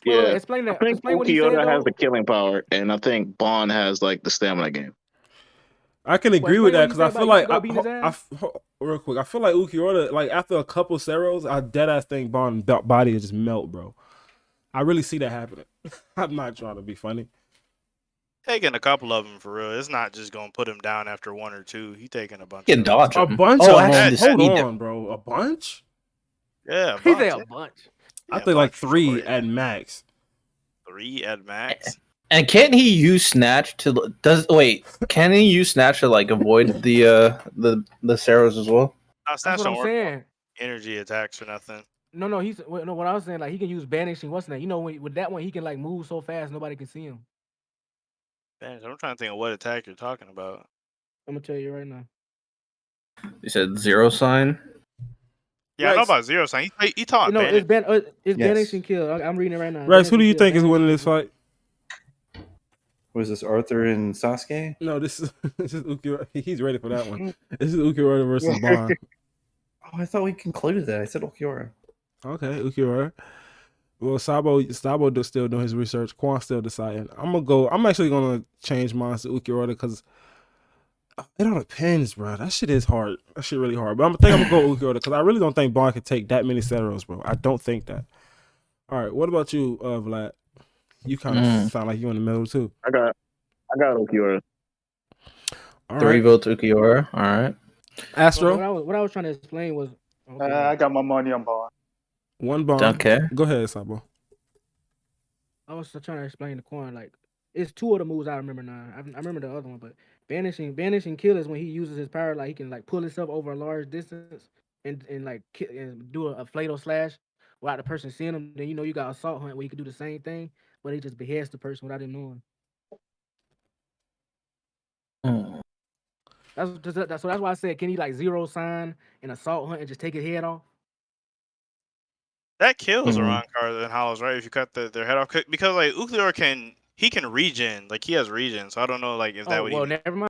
Explain that. I think Explain what he said, Ukiora has though. the killing power, and I think Bond has like the stamina game. I can agree with that because I feel like real quick. I feel like Ukiora, like after a couple Ceros, I dead ass think Bond body just melt, bro. I really see that happening. I'm not trying to be funny. Taking a couple of them for real. It's not just gonna put him down after one or two. He taking a bunch. He can dodge a him. bunch Oh, of actually, them. Hold speed on, bro. A bunch? Yeah, He said a bunch. I think like 3 at max. 3 at max. And can't he use Snatch to can he use Snatch to like avoid the Ceros as well? That's what I'm saying. Energy attacks or nothing. No, what I was saying, like he can use banishing. What's that? You know, with that one, he can like move so fast nobody can see him. Man, I'm trying to think of what attack you're talking about. I'm gonna tell you right now. You said zero sign. Yeah, I know about zero sign. He taught. No, it's banishing kill. I'm reading it right now. Rex, who do you think is winning this fight? Was this Arthur and Sasuke? No, this is Ukiora. He's ready for that one. This is Ukiora versus Bond. Oh, I thought we concluded that. I said Ukiora. Okay, Ukiora. Well, Sabo still doing his research. Quan still deciding. I'm actually gonna change mine to Ukiora because it all depends, bro. That shit is hard. That shit really hard. But I'm gonna go Ukiora because I really don't think Bond can take that many Ceros, bro. I don't think that. All right, what about you, Vlad? You kind of sound like you're in the middle too. I got Ukiora. All 3 right. votes Ukiora. All right. Astro. What I was trying to explain was. Okay. I got my money on Bond. One Bond. Okay. Go ahead, Sabo. I was trying to explain the coin. Like it's 2 of the moves I remember now. I remember the other one, but banishing kill is when he uses his power. Like he can like pull himself over a large distance and like and do a fatal slash without the person seeing him. Then you got assault hunt where you can do the same thing, but he just beheads the person without him knowing. That's why I said, can he like zero sign and assault hunt and just take his head off? That kills a wrong card than Hollows, right? If you cut their head off, because like Ukiora can regen, like he has regen, so I don't know like if that would. Well, never mind.